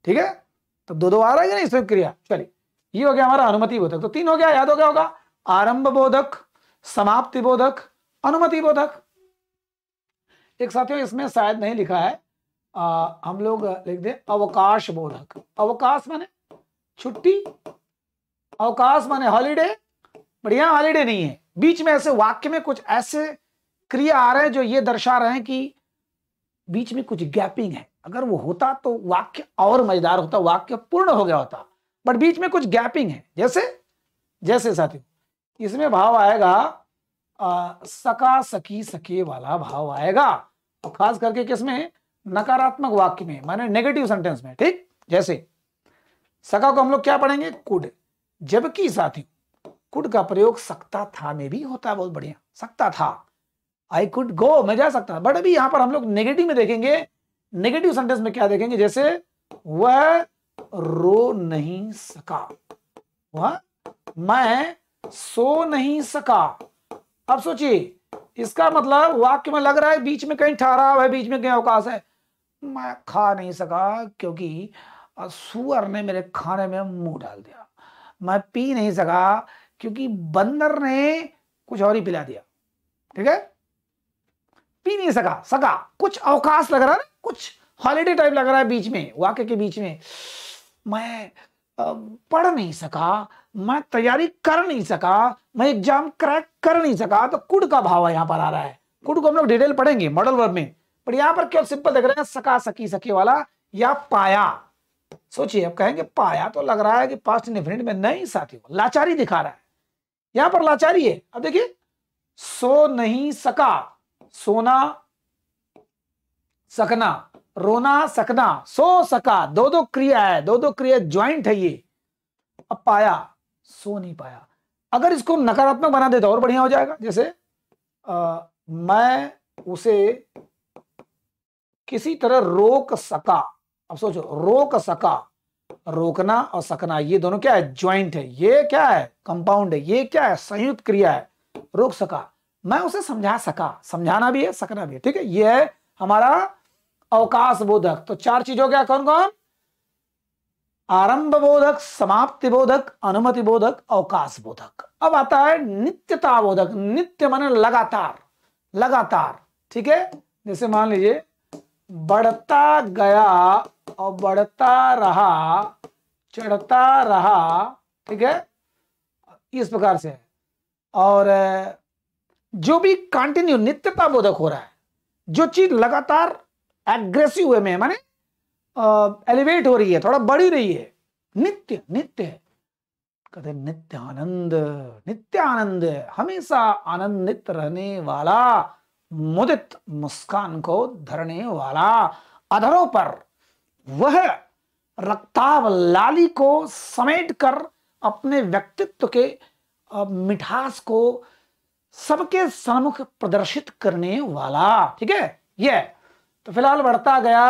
ठीक है। तो दो आ रहा है नहीं संयुक्त क्रिया। चलिए ये हो गया हमारा अनुमति बोधक, तो 3 हो गया, याद हो गया होगा, आरंभ बोधक, समाप्ति बोधक, अनुमति बोधक। एक साथियों इसमें शायद नहीं लिखा है, हम लोग लिख दे अवकाश बोधक। अवकाश माने छुट्टी, अवकाश माने हॉलीडे, बढ़िया हॉलीडे नहीं है, बीच में ऐसे वाक्य में कुछ ऐसे क्रिया आ रहे हैं जो ये दर्शा रहे हैं कि बीच में कुछ गैपिंग है, अगर वो होता तो वाक्य और मजेदार होता, वाक्य पूर्ण हो गया होता, बट बीच में कुछ गैपिंग है। जैसे जैसे साथियों इसमें भाव आएगा सका सकी सके वाला भाव आएगा, और खास करके किसमें, नकारात्मक वाक्य में, माने नेगेटिव सेंटेंस में। ठीक, जैसे सका को हम लोग क्या पढ़ेंगे, कुड, जबकि साथियों कुड का प्रयोग सकता था में भी होता है। बहुत बढ़िया, सकता था, आई कुड गो, मैं जा सकता था। बट अभी यहां पर हम लोग नेगेटिव में देखेंगे, नेगेटिव सेंटेंस में क्या देखेंगे, जैसे वह रो नहीं सका, वह मैं सो नहीं सका। अब सोचिए, इसका मतलब वाक्य में लग रहा है बीच में कहीं ठहराव है, बीच में कहीं अवकाश है। मैं खा नहीं सका क्योंकि सुअर ने मेरे खाने में मुंह डाल दिया। मैं पी नहीं सका क्योंकि बंदर ने कुछ और ही पिला दिया। ठीक है, पी नहीं सका, सका कुछ अवकाश लग रहा है, कुछ हॉलिडे टाइप लग रहा है बीच में, वाक्य के बीच में। मैं पढ़ नहीं सका, मैं तैयारी कर नहीं सका, मैं एग्जाम क्रैक कर नहीं सका, तो कुड का भाव यहां पर आ रहा है। कुड को हम लोग डिटेल पढ़ेंगे मॉडल वर्ब में, पर यहां पर क्यों सिंपल देख रहे हैं, सका सकी सके वाला या पाया। सोचिए, अब कहेंगे पाया तो लग रहा है कि पास्ट इंडेफिनिट में, नहीं साथियों, लाचारी दिखा रहा है, यहां पर लाचारी है। अब देखिए, सो नहीं सका, सोना सकना, रोना सकना, सो सका, दो दो क्रिया है, दो दो क्रिया ज्वाइंट है ये। अब पाया, सो नहीं पाया। अगर इसको नकारात्मक बना दे तो और बढ़िया हो जाएगा, जैसे मैं उसे किसी तरह रोक सका। अब सोचो, रोक सका, रोकना और सकना ये दोनों क्या है, ज्वाइंट है। ये क्या है, कंपाउंड है। ये क्या है, संयुक्त क्रिया है, रोक सका। मैं उसे समझा सका, समझाना भी है, सकना भी है। ठीक है, ये है हमारा अवकाश बोधक। तो चार चीज हो गया, कौन कौन, आरंभ बोधक, समाप्ति बोधक, अनुमति बोधक, अवकाश बोधक। अब आता है नित्यता बोधक। नित्य माने लगातार, लगातार। ठीक है, जैसे मान लीजिए बढ़ता गया और बढ़ता रहा, चढ़ता रहा। ठीक है, इस प्रकार से। और जो भी कंटिन्यू नित्यता बोधक हो रहा है, जो चीज लगातार एग्रेसिव वे में माने एलिवेट हो रही है, थोड़ा बढ़ी रही है, नित्य, नित्य कहते नित्य आनंद, नित्य आनंद, हमेशा आनंदित रहने वाला, मुदित मुस्कान को धरने वाला, अधरों पर वह रक्ताव लाली को समेट कर अपने व्यक्तित्व के मिठास को सबके सम्मुख प्रदर्शित करने वाला। ठीक है, ये तो फिलहाल बढ़ता गया।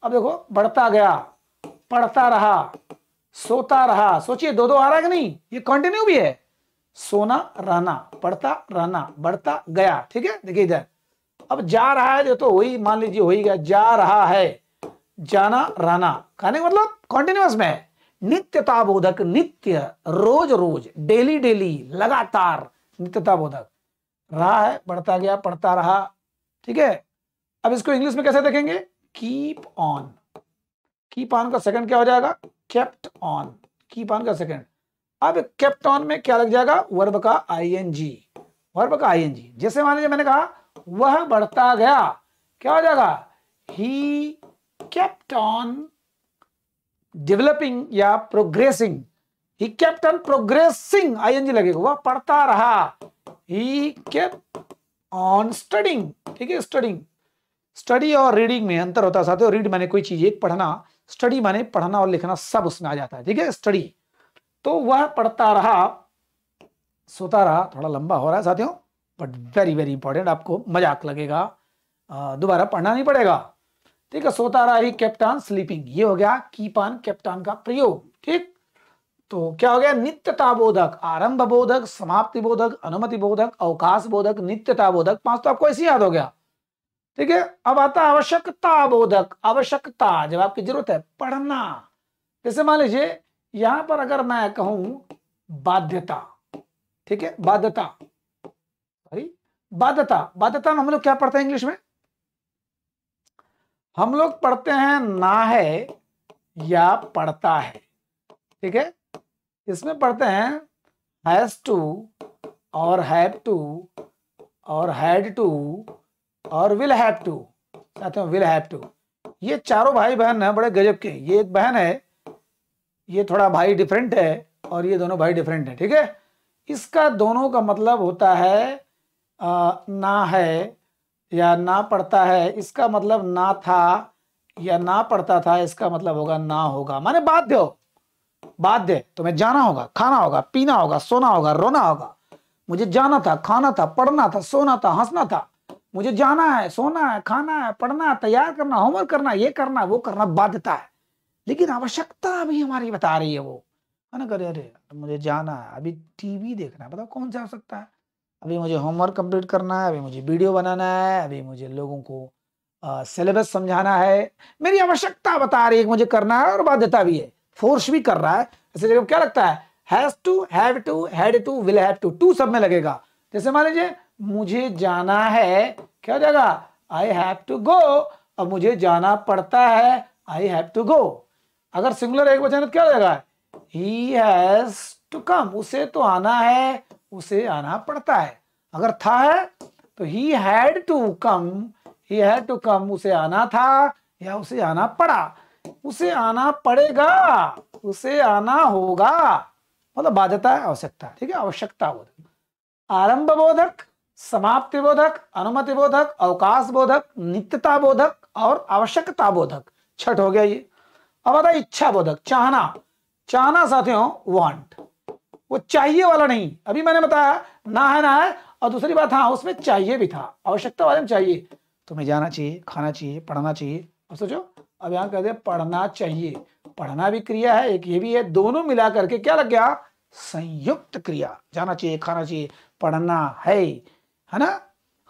अब देखो, बढ़ता गया, पढ़ता रहा, सोता रहा। सोचिए, दो दो आ रहा है कि नहीं, ये कंटिन्यू भी है। सोना रहना, पढ़ता रहना, बढ़ता गया। ठीक है, देखिए इधर अब जा रहा है, तो वही मान लीजिए हो ही गया, जा रहा है, जाना रहना, कहने का मतलब कॉन्टिन्यूअस में है। नित्यता बोधक, नित्य, रोज रोज, डेली डेली, लगातार, नित्यता बोधक। रहा है, बढ़ता गया, पढ़ता रहा। ठीक है, अब इसको इंग्लिश में कैसे देखेंगे, कीप ऑन। कीप ऑन का सेकंड क्या हो जाएगा, केप्ट ऑन। कीप ऑन का सेकंड। अब केप्ट ऑन में क्या लग जाएगा, वर्ब का आईएनजी, वर्ब का आईएनजी। जैसे मान लीजिए मैंने कहा वह बढ़ता गया, क्या हो जाएगा, ही केप्ट ऑन डेवलपिंग या progressing. He kept on progressing, ING लगेगा, वह पढ़ता रहा। He kept on studying. ठीक है, स्टडिंग, स्टडी और रीडिंग में अंतर होता है साथियों। रीड माने कोई चीज एक पढ़ना, स्टडी माने पढ़ना और लिखना सब उसमें आ जाता है। ठीक है, स्टडी। तो वह पढ़ता रहा, सोता रहा, थोड़ा लंबा हो रहा है साथियों, बट वेरी वेरी इंपॉर्टेंट, आपको मजाक लगेगा, दोबारा पढ़ना नहीं पड़ेगा। ठीक है, सोता रहा, ही केप्ट ऑन स्लीपिंग। ये हो गया कीप ऑन, केप्ट ऑन का प्रयोग। ठीक, तो क्या हो गया, नित्यता बोधक, आरंभ बोधक, समाप्ति बोधक, अनुमति बोधक, अवकाश बोधक, नित्यता बोधक। पांच तो आपको ऐसे याद हो गया। ठीक है, अब आता है आवश्यकता बोधक। आवश्यकता, जब आपकी जरूरत है, पढ़ना। जैसे मान लीजिए यहां पर अगर मैं कहूं बाध्यता। ठीक है, बाध्यता, सॉरी, बाध्यता। बाध्यता में हम लोग क्या पढ़ते हैं इंग्लिश में, हम लोग पढ़ते हैं ना है या पढ़ता है। ठीक है, इसमें पढ़ते हैं हैज टू और हैव टू और हैड टू और विल हैव टू। साथियों विल हैव टू, ये चारों भाई बहन है बड़े गजब के। ये एक बहन है, ये थोड़ा भाई डिफरेंट है, और ये दोनों भाई डिफरेंट है, ठीक है। इसका दोनों का मतलब होता है ना है या ना पढ़ता है। इसका मतलब ना था या ना पढ़ता था, इसका मतलब होगा ना होगा, माने बाध्य हो, बाध्य तुम्हें जाना होगा, खाना होगा, पीना होगा, सोना होगा, रोना होगा। मुझे जाना था, खाना था, पढ़ना था, सोना था, हंसना था। मुझे जाना है, सोना है, खाना है, पढ़ना है, तैयार करना, होमवर्क करना, ये करना, वो करना, बाध्यता है। लेकिन आवश्यकता अभी हमारी बता रही है वो, है ना, करे अरे मुझे जाना है, अभी टीवी देखना है, बताओ कौन सा आवश्यकता है। अभी मुझे होमवर्क कंप्लीट करना है, अभी मुझे वीडियो बनाना है, अभी मुझे लोगों को सिलेबस समझाना है। मेरी आवश्यकता बता रही है कि मुझे करना है, और बाध्यता भी है, फोर्स भी कर रहा है। इसलिए जब क्या लगता है, has to, have to, had to, will have to सब में लगेगा। जैसे मान लीजिए मुझे जाना है, क्या हो जाएगा, आई हैव टू गो। अब मुझे जाना पड़ता है, आई हैव टू गो। अगर सिंगुलर एक वचन तो क्या हो जाएगा, ही हैज टू कम, उसे तो आना है, उसे आना पड़ता है। अगर था है तो he had to come, he had to come, उसे आना था या उसे आना पड़ा। उसे आना पड़ेगा, उसे आना होगा, मतलब बाध्यता है, आवश्यकता, ठीक है। आवश्यकता बोधक, आरंभ बोधक, समाप्ति बोधक, अनुमति बोधक, अवकाश बोधक, नित्यता बोधक और आवश्यकता बोधक। छठ हो गया ये। अब आता है इच्छा बोधक, चाहना। चाहना साथियों वांट, वो चाहिए वाला नहीं। अभी मैंने बताया ना है, ना है, और दूसरी बात हाँ उसमें चाहिए भी था, आवश्यकता वाले में चाहिए। तुम्हें जाना चाहिए, खाना चाहिए, पढ़ना चाहिए। अब सोचो, अब यहाँ कहते हैं पढ़ना चाहिए, पढ़ना भी क्रिया है, एक ये भी है, दोनों मिला करके क्या लग गया, संयुक्त क्रिया। जाना चाहिए, खाना चाहिए, पढ़ना है ना।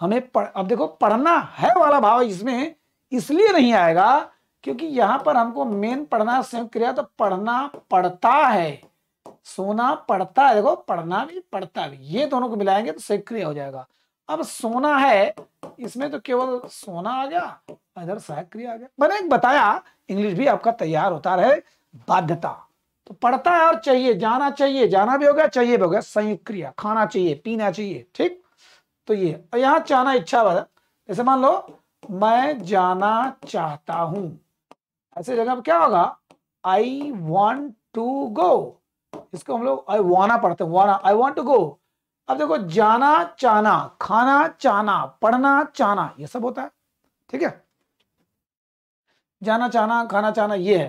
हमें अब देखो पढ़ना है वाला भाव इसमें इसलिए नहीं आएगा क्योंकि यहां पर हमको मेन पढ़ना संयुक्त क्रिया, तो पढ़ना पड़ता है, सोना पड़ता है। देखो पढ़ना भी पड़ता भी, ये दोनों को मिलाएंगे तो संयुक्त क्रिया हो जाएगा। अब सोना है, इसमें तो केवल सोना आ गया, इधर सहायक क्रिया आ गया। मैंने एक बताया, इंग्लिश भी आपका तैयार होता रहे। बाध्यता तो पड़ता है और चाहिए, जाना चाहिए, जाना भी हो गया, चाहिए भी हो गया, संयुक्त क्रिया, खाना चाहिए, पीना चाहिए, ठीक। तो ये यहां चाहना इच्छा वाला, जैसे मान लो मैं जाना चाहता हूं, ऐसे जगह पर क्या होगा, आई वॉन्ट टू गो। इसको हम लोग आई वाना पढ़ते हैं, वाना, आई वॉन्ट टू गो। अब देखो जाना चाहना, खाना चाहना, पढ़ना चाहना, ये सब होता है, ठीक है। जाना चाहना, खाना चाहना ये है,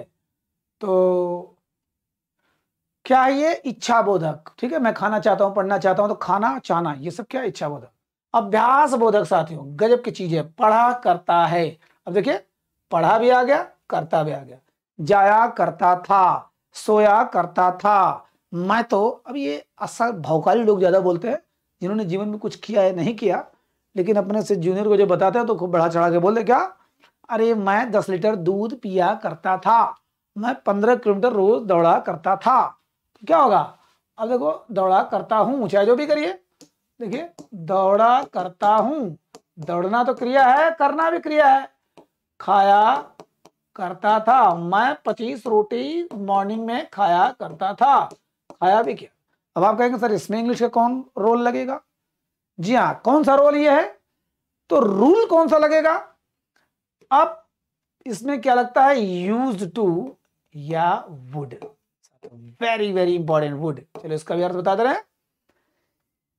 तो क्या है ये, इच्छा बोधक, ठीक है। मैं खाना चाहता हूं, पढ़ना चाहता हूं, तो खाना चाहना ये सब क्या है, इच्छा बोधक। अभ्यास बोधक साथियों गजब की चीज है, पढ़ा करता है। अब देखिए पढ़ा भी आ गया, करता भी आ गया। जाया करता था, सोया करता था। मैं तो, अब ये असल भौकाली लोग ज्यादा बोलते हैं, जिन्होंने जीवन में कुछ किया है नहीं किया, लेकिन अपने से जूनियर को जो बताते हैं तो खूब बढ़ा चढ़ा के बोलते क्या, अरे मैं 10 लीटर दूध पिया करता था, मैं 15 किलोमीटर रोज दौड़ा करता था। तो क्या होगा, अब देखो दौड़ा करता हूं, चाहे जो भी करिए, देखिए दौड़ा करता हूं, दौड़ना तो क्रिया है, करना भी क्रिया है। खाया करता था, मैं 25 रोटी मॉर्निंग में खाया करता था, खाया भी किया। अब आप कहेंगे सर इसमें इंग्लिश का कौन रोल लगेगा, जी हाँ, कौन सा रोल ये है, तो रूल कौन सा लगेगा। अब इसमें क्या लगता है, यूज्ड टू या would, very very important, would. चलो इसका भी अर्थ बता दे रहे हैं।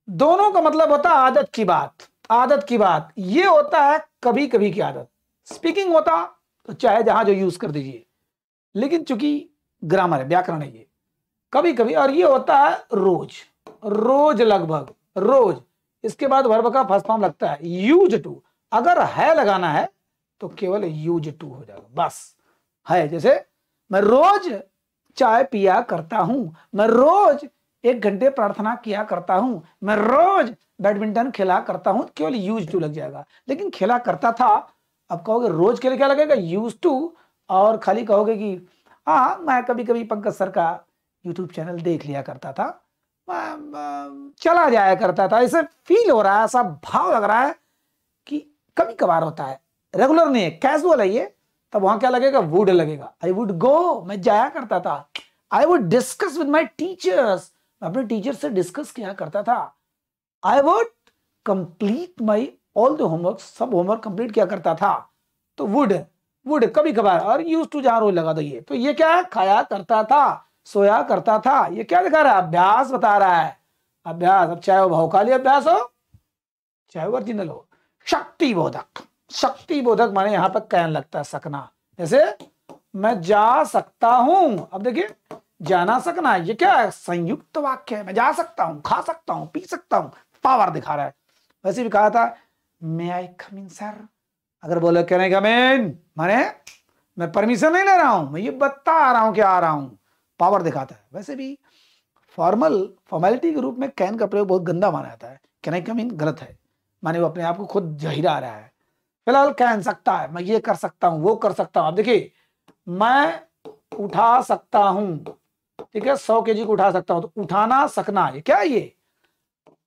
दोनों का मतलब होता है आदत की बात, आदत की बात। ये होता है कभी कभी की आदत, स्पीकिंग होता तो चाहे जहां जो यूज कर दीजिए, लेकिन चूंकि ग्रामर है, व्याकरण है, ये कभी कभी। और ये होता है रोज, रोज लगभग रोज। इसके बाद वर्ब का फर्स्ट फॉर्म लगता है यूज टू। अगर है लगाना है तो केवल यूज टू हो जाएगा, बस है। जैसे मैं रोज चाय पिया करता हूं, मैं रोज 1 घंटे प्रार्थना किया करता हूं, मैं रोज बैडमिंटन खेला करता हूं, केवल यूज टू लग जाएगा। लेकिन खेला करता था, अब कहोगे रोज के लिए क्या लगेगा, यूज टू। और खाली कहोगे कि हाँ मैं कभी कभी पंकज सर का यूट्यूब चैनल देख लिया करता था, चला जाया करता था, ऐसे फील हो रहा है, ऐसा भाव लग रहा है कि कभी कभार होता है, रेगुलर नहीं है, कैजुअल है ये। तब वहां क्या लगेगा, वुड लगेगा। आई वुड गो, मैं जाया करता था। I would discuss with my teachers, मैं अपने टीचर से डिस्कस किया करता था। I would complete my all the homework, सब होमवर्क कंप्लीट किया करता था। तो वुड वुड कभी कभार, और यूज टू जहां रोज लगा दो ये, तो ये क्या है, खाया करता था, सोया करता था। ये क्या दिखा रहा है, अभ्यास बता रहा है, अभ्यास। अब चाहे वो बहुकाली अभ्यास हो चाहे वो ओरिजिनल हो। शक्ति बोधक, शक्ति बोधक माने यहां पर कैन लगता है सकना, जैसे मैं जा सकता हूं। अब देखिए जाना सकना, ये क्या है, संयुक्त वाक्य है। मैं जा सकता हूं, खा सकता हूं, पी सकता हूं, पावर दिखा रहा है। वैसे भी कहा था मे आई कम इन सर, अगर बोले कैन आई कम इन माने मैं परमिशन नहीं ले रहा हूं, मैं ये बता रहा हूं कि आ रहा हूं, पावर दिखाता है। वैसे भी फॉर्मेलिटी के रूप में कैन का प्रयोग बहुत गंदा माना जाता है। कैन आई कम इन गलत है, माने वो अपने आप को खुद जहिरा रहा है। फिलहाल कैन सकता है, मैं ये कर सकता हूं, वो कर सकता हूं। अब देखिए मैं उठा सकता हूं, ठीक है, 100 केजी को उठा सकता हूं, तो उठाना सकना ये क्या है ये।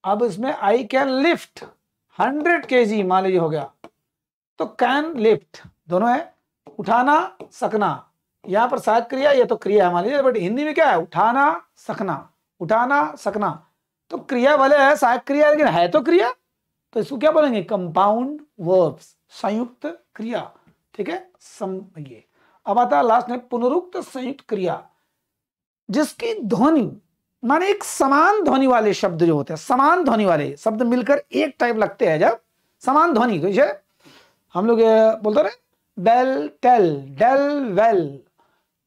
अब इसमें आई कैन लिफ्ट 100 केजी मान लीजिए हो गया, तो कैन लिफ्ट दोनों है, उठाना सकना। यहां पर सहायक क्रिया, ये तो क्रिया है मान लीजिए, बट हिंदी में क्या है, उठाना सकना, उठाना सकना। तो क्रिया भले है सहायक क्रिया, लेकिन है तो क्रिया, तो इसको क्या बोलेंगे, कंपाउंड वर्ब्स, संयुक्त क्रिया, ठीक है। ये अब आता है लास्ट में पुनरुक्त संयुक्त क्रिया, जिसकी ध्वनि माने एक समान ध्वनि वाले शब्द जो होते हैं, समान ध्वनि वाले शब्द मिलकर एक टाइप लगते हैं। जब समान ध्वनि, जैसे हम लोग बोलते रहे bell tell, dell well,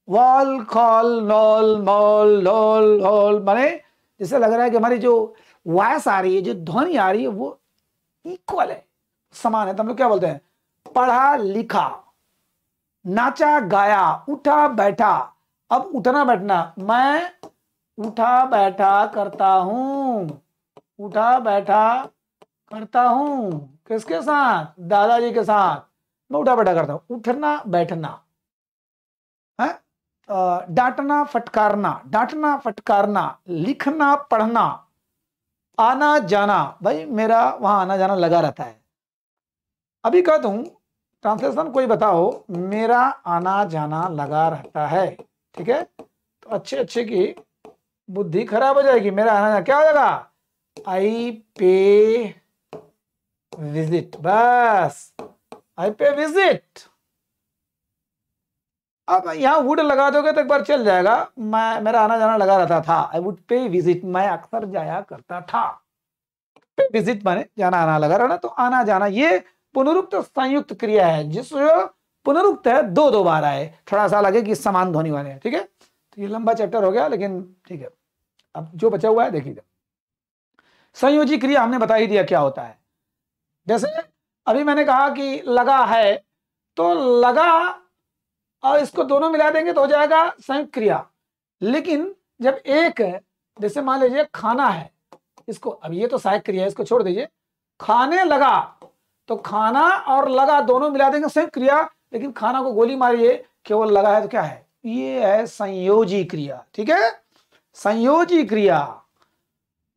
wall call, knoll mall, loll hall, माने जैसे लग रहा है कि हमारी जो वॉइस आ रही है, जो ध्वनि आ रही है, वो इक्वल है, समान है। तो हम लोग क्या बोलते हैं, पढ़ा लिखा, नाचा गाया, उठा बैठा। अब उठना बैठना, मैं उठा बैठा करता हूं, उठा बैठा करता हूं, किसके साथ, दादाजी के साथ मैं उठा बैठा करता हूं। उठना बैठना है, डांटना फटकारना, डांटना फटकारना, लिखना पढ़ना, आना जाना, भाई मेरा वहां आना जाना लगा रहता है। अभी कहता हूं ट्रांसलेशन कोई बताओ, मेरा आना जाना लगा रहता है, ठीक है। तो अच्छे अच्छे की बुद्धि खराब हो जाएगी, मेरा आना जाना क्या हो जाएगा, आई पे विजिट, बस आई पे विजिट। अब यहां वुड लगा दोगे तो एक बार चल जाएगा, मैं मेरा आना जाना लगा रहता था, आई वुड पे विजिट, मैं अक्सर जाया करता था। पे विजिट माने जाना आना लगा रहना, तो आना जाना ये पुनरुक्त संयुक्त क्रिया है, जिस पुनरुक्त है दो दो बार आए, थोड़ा सा लगे कि समान ध्वनि वाले हैं, ठीक है। तो ये लंबा चैप्टर हो गया, लेकिन ठीक है। अब जो बचा हुआ है देखिए, संयोजी क्रिया हमने बता ही दिया क्या होता है। जैसे अभी मैंने कहा कि लगा है, तो लगा और इसको दोनों मिला देंगे तो हो जाएगा संयुक्त क्रिया। लेकिन जब एक है, जैसे मान लीजिए खाना है, इसको, अब ये तो सहायक क्रिया है, इसको छोड़ दीजिए, खाने लगा, तो खाना और लगा दोनों मिला देंगे संयुक्त क्रिया। लेकिन खाना को गोली मारिए, केवल लगा है, तो क्या है, ये है संयोजी क्रिया, ठीक है। संयोजी क्रिया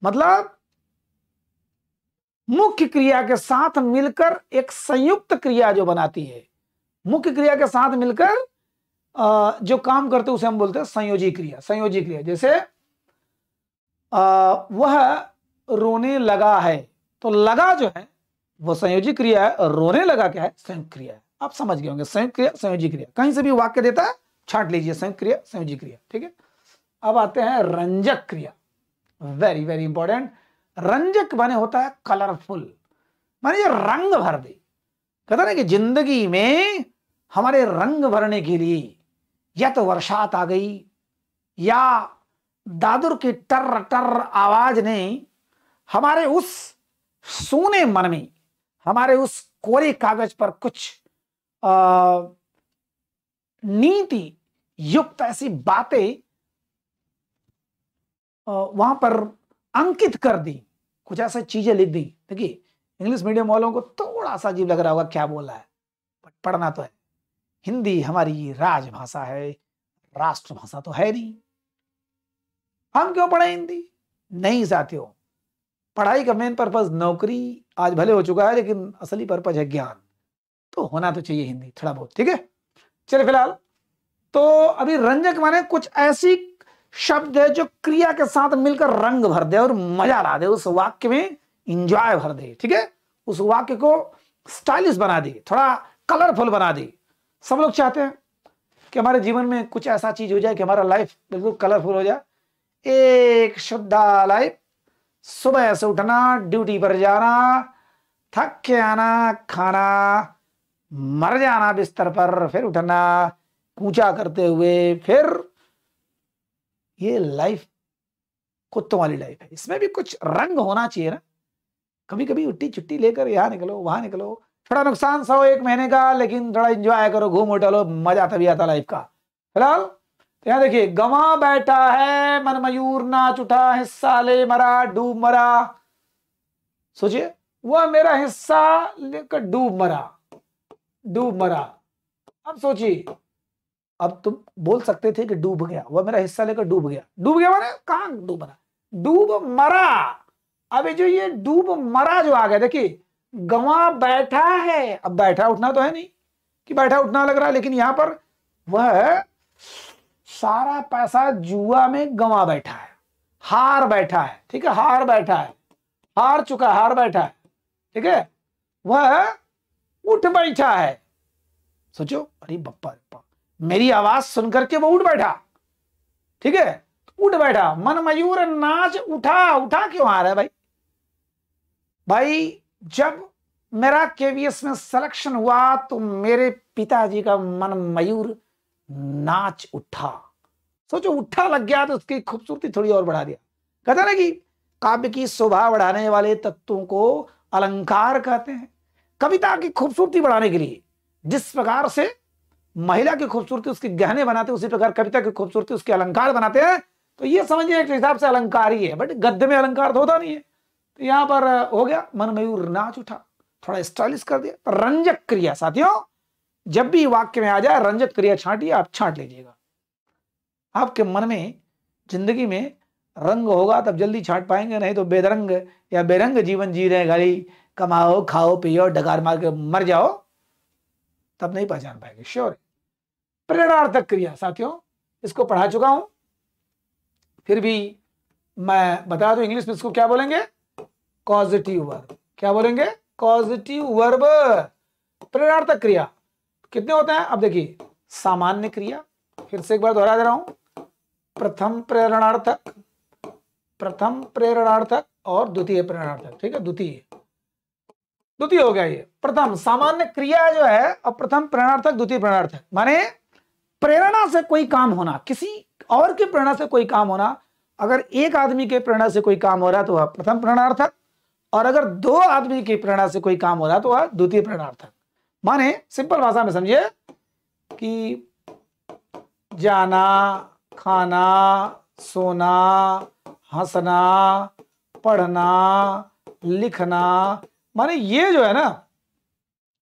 मतलब मुख्य क्रिया के साथ मिलकर एक संयुक्त क्रिया जो बनाती है, मुख्य क्रिया के साथ मिलकर जो काम करते उसे हम बोलते हैं संयोजी क्रिया। संयोजी क्रिया जैसे वह रोने लगा है, तो लगा जो है वो संयोजी क्रिया है, और रोने लगा क्या है, संयुक्त क्रिया है। आप समझ गए होंगे, संयुक्त क्रिया संयोजी क्रिया, कहीं से भी वाक्य देता है छांट लीजिए, संयुक्त क्रिया संयोजी क्रिया, ठीक है। अब आते हैं रंजक क्रिया, वेरी वेरी इंपॉर्टेंट। रंजक माने होता है कलरफुल, माने ये रंग भर दे। कहता ना कि जिंदगी में हमारे रंग भरने के लिए या तो बरसात आ गई, या दादुर की टर टर आवाज ने हमारे उस सूने मन में, हमारे उस कोरे कागज पर कुछ नीति युक्त ऐसी बातें वहां पर अंकित कर दी, कुछ ऐसी चीजें लिख दी। देखिए इंग्लिश मीडियम वालों को थोड़ा सा अजीब लग रहा होगा क्या बोल रहा है, बट पढ़ना तो है। हिंदी हमारी राजभाषा है, राष्ट्रभाषा तो है नहीं। हम क्यों पढ़े हिंदी? नहीं साथियों, पढ़ाई का मेन पर्पज नौकरी आज भले हो चुका है, लेकिन असली पर्पज है ज्ञान, तो होना तो चाहिए हिंदी थोड़ा बहुत, ठीक है। चलिए फिलहाल तो अभी रंजक माने कुछ ऐसी शब्द है जो क्रिया के साथ मिलकर रंग भर दे और मजा ला दे, उस वाक्य में इंजॉय भर दे, ठीक है। उस वाक्य को स्टाइलिश बना दे, थोड़ा कलरफुल बना दे। सब लोग चाहते हैं कि हमारे जीवन में कुछ ऐसा चीज हो जाए कि हमारा लाइफ बिल्कुल कलरफुल हो जाए, एक शुद्ध लाइफ। सुबह से उठना, ड्यूटी पर जाना, थक के आना, खाना, मर जाना बिस्तर पर, फिर उठना पूजा करते हुए, फिर ये लाइफ कुत्तों वाली लाइफ है। इसमें भी कुछ रंग होना चाहिए ना। कभी कभी उट्टी छुट्टी लेकर यहाँ निकलो, वहां निकलो, थोड़ा नुकसान सा हो 1 महीने का, लेकिन थोड़ा एंजॉय करो, घूमो टहलो, मजा तभी आता लाइफ का। फिलहाल तो यहाँ देखिए, गवा बैठा है मन मयूर नाच उठा, हिस्सा ले मरा डूब मरा। सोचिए, वह मेरा हिस्सा लेकर डूब मरा, डूब मरा। अब सोचिए, अब तुम बोल सकते थे कि डूब गया, वह मेरा हिस्सा लेकर डूब गया। डूब गया माने कहां डूब मरा? डूब मरा। अब जो ये डूब मरा जो आ गया, देखिए गवा बैठा है, अब बैठा उठना तो है नहीं कि बैठा उठना लग रहा है, लेकिन यहां पर वह सारा पैसा जुआ में गवा बैठा है, हार बैठा है, ठीक है, हार बैठा है, हार चुका, हार बैठा है, ठीक है। वह उठ बैठा है। सोचो, अरे बप्पा बप्पा, मेरी आवाज सुनकर के वो उठ बैठा, ठीक है, उठ बैठा। मन मयूर नाच उठा। उठा क्यों आ रहा है भाई? भाई जब मेरा केवीएस में सिलेक्शन हुआ तो मेरे पिताजी का मन मयूर नाच उठा। सोचो, उठा लग गया तो उसकी खूबसूरती थोड़ी और बढ़ा दिया। कहते ना कि काव्य की शोभा बढ़ाने वाले तत्वों को अलंकार कहते हैं। कविता की खूबसूरती बढ़ाने के लिए जिस प्रकार से महिला की खूबसूरती उसके गहने बनाते हैं, उसी प्रकार कविता की खूबसूरती उसके अलंकार बनाते हैं। तो ये समझिए एक हिसाब से अलंकार ही है, बट गद्य में अलंकार तो होता नहीं है। तो यहां पर हो गया मन मयूर नाच उठा, थोड़ा स्टाइलिश कर दिया। तो रंजक क्रिया साथियों, जब भी वाक्य में आ जाए रंजक क्रिया छांटिए, आप छांट लीजिएगा। आपके मन में जिंदगी में रंग होगा तब जल्दी छांट पाएंगे, नहीं तो बेदरंग या बेरंग जीवन जी रहे, घड़ी कमाओ खाओ पियो डकार मार के मर जाओ, तब नहीं पहचान पाएंगे। श्योर। प्रेरणार्थक क्रिया साथियों, इसको पढ़ा चुका हूं, फिर भी मैं बता दूं इंग्लिश में इसको क्या बोलेंगे? Causative verb. क्या बोलेंगे? Causative verb. प्रेरणार्थक क्रिया कितने होते हैं? अब देखिए, सामान्य क्रिया, फिर से एक बार दोहरा दे रहा हूं, प्रथम प्रेरणार्थक, प्रथम प्रेरणार्थक और द्वितीय प्रेरणार्थक, ठीक है, द्वितीय हो गया ये। प्रथम सामान्य क्रिया जो है, और प्रथम प्रेरणार्थक, द्वितीय प्रेरणार्थक, माने प्रेरणा से कोई काम होना, किसी और की प्रेरणा से कोई काम होना। अगर एक आदमी के प्रेरणा से कोई काम हो रहा है तो वह प्रथम प्रेरणार्थक, और अगर 2 आदमी की प्रेरणा से कोई काम हो रहा है तो वह द्वितीय प्रेरणार्थक। माने सिंपल भाषा में समझिए कि जाना, खाना, सोना, हंसना, पढ़ना, लिखना, माने ये जो है ना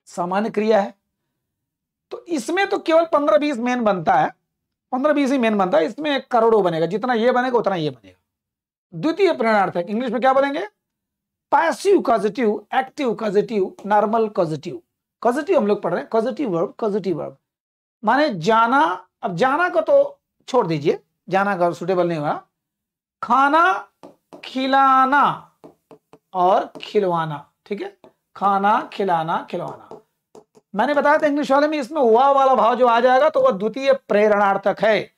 सामान्य क्रिया है। तो इसमें तो केवल 15-20 मेन बनता है, 15-20 ही मेन बनता है, इसमें करोड़ों बनेगा, जितना ये बनेगा उतना ये बनेगा। द्वितीय प्रेरणार्थक इंग्लिश में क्या बोलेंगे? Passive causative, active causative, normal causative. Causative हम लोग पढ़ रहे हैं, कॉजेटिव वर्ब, कॉजेटिव वर्ब माने जाना। अब जाना को तो छोड़ दीजिए, जाना का सुटेबल नहीं हुआ। खाना, खिलाना और खिलवाना, ठीक है, खाना, खिलाना, खिलवाना। मैंने बताया था इंग्लिश वाले में इसमें हुआ वाला भाव जो आ जाएगा तो वह द्वितीय प्रेरणार्थक है।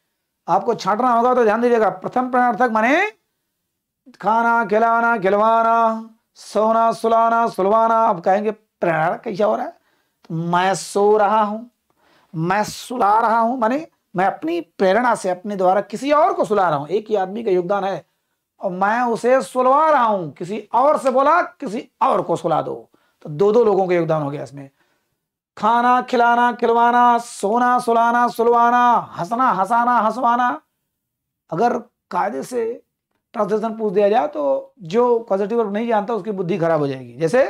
आपको छांटना होगा तो ध्यान दीजिएगा। प्रथम प्रेरणार्थक माने खाना, खिलाना, खिलवाना, सोना, सुलाना, सुलवाना। आप कहेंगे प्रेरणा कैसा हो रहा है? मैं सो रहा हूं, मैं सुला रहा हूं, माने मैं अपनी प्रेरणा से अपने द्वारा किसी और को सुला रहा हूं। एक ही आदमी का योगदान है और मैं उसे सुलवा रहा हूं। किसी और से बोला किसी और को सुला दो, तो 2 लोगों का योगदान हो गया इसमें। खाना, खिलाना, खिलवाना, सोना, सुलाना, सुलवाना, हंसना, हंसाना, हंसवाना। अगर कायदे से ट्रांसलेशन पूछ दिया जाए तो जो पॉजिटिव वर्ब नहीं जानता उसकी बुद्धि खराब हो जाएगी। जैसे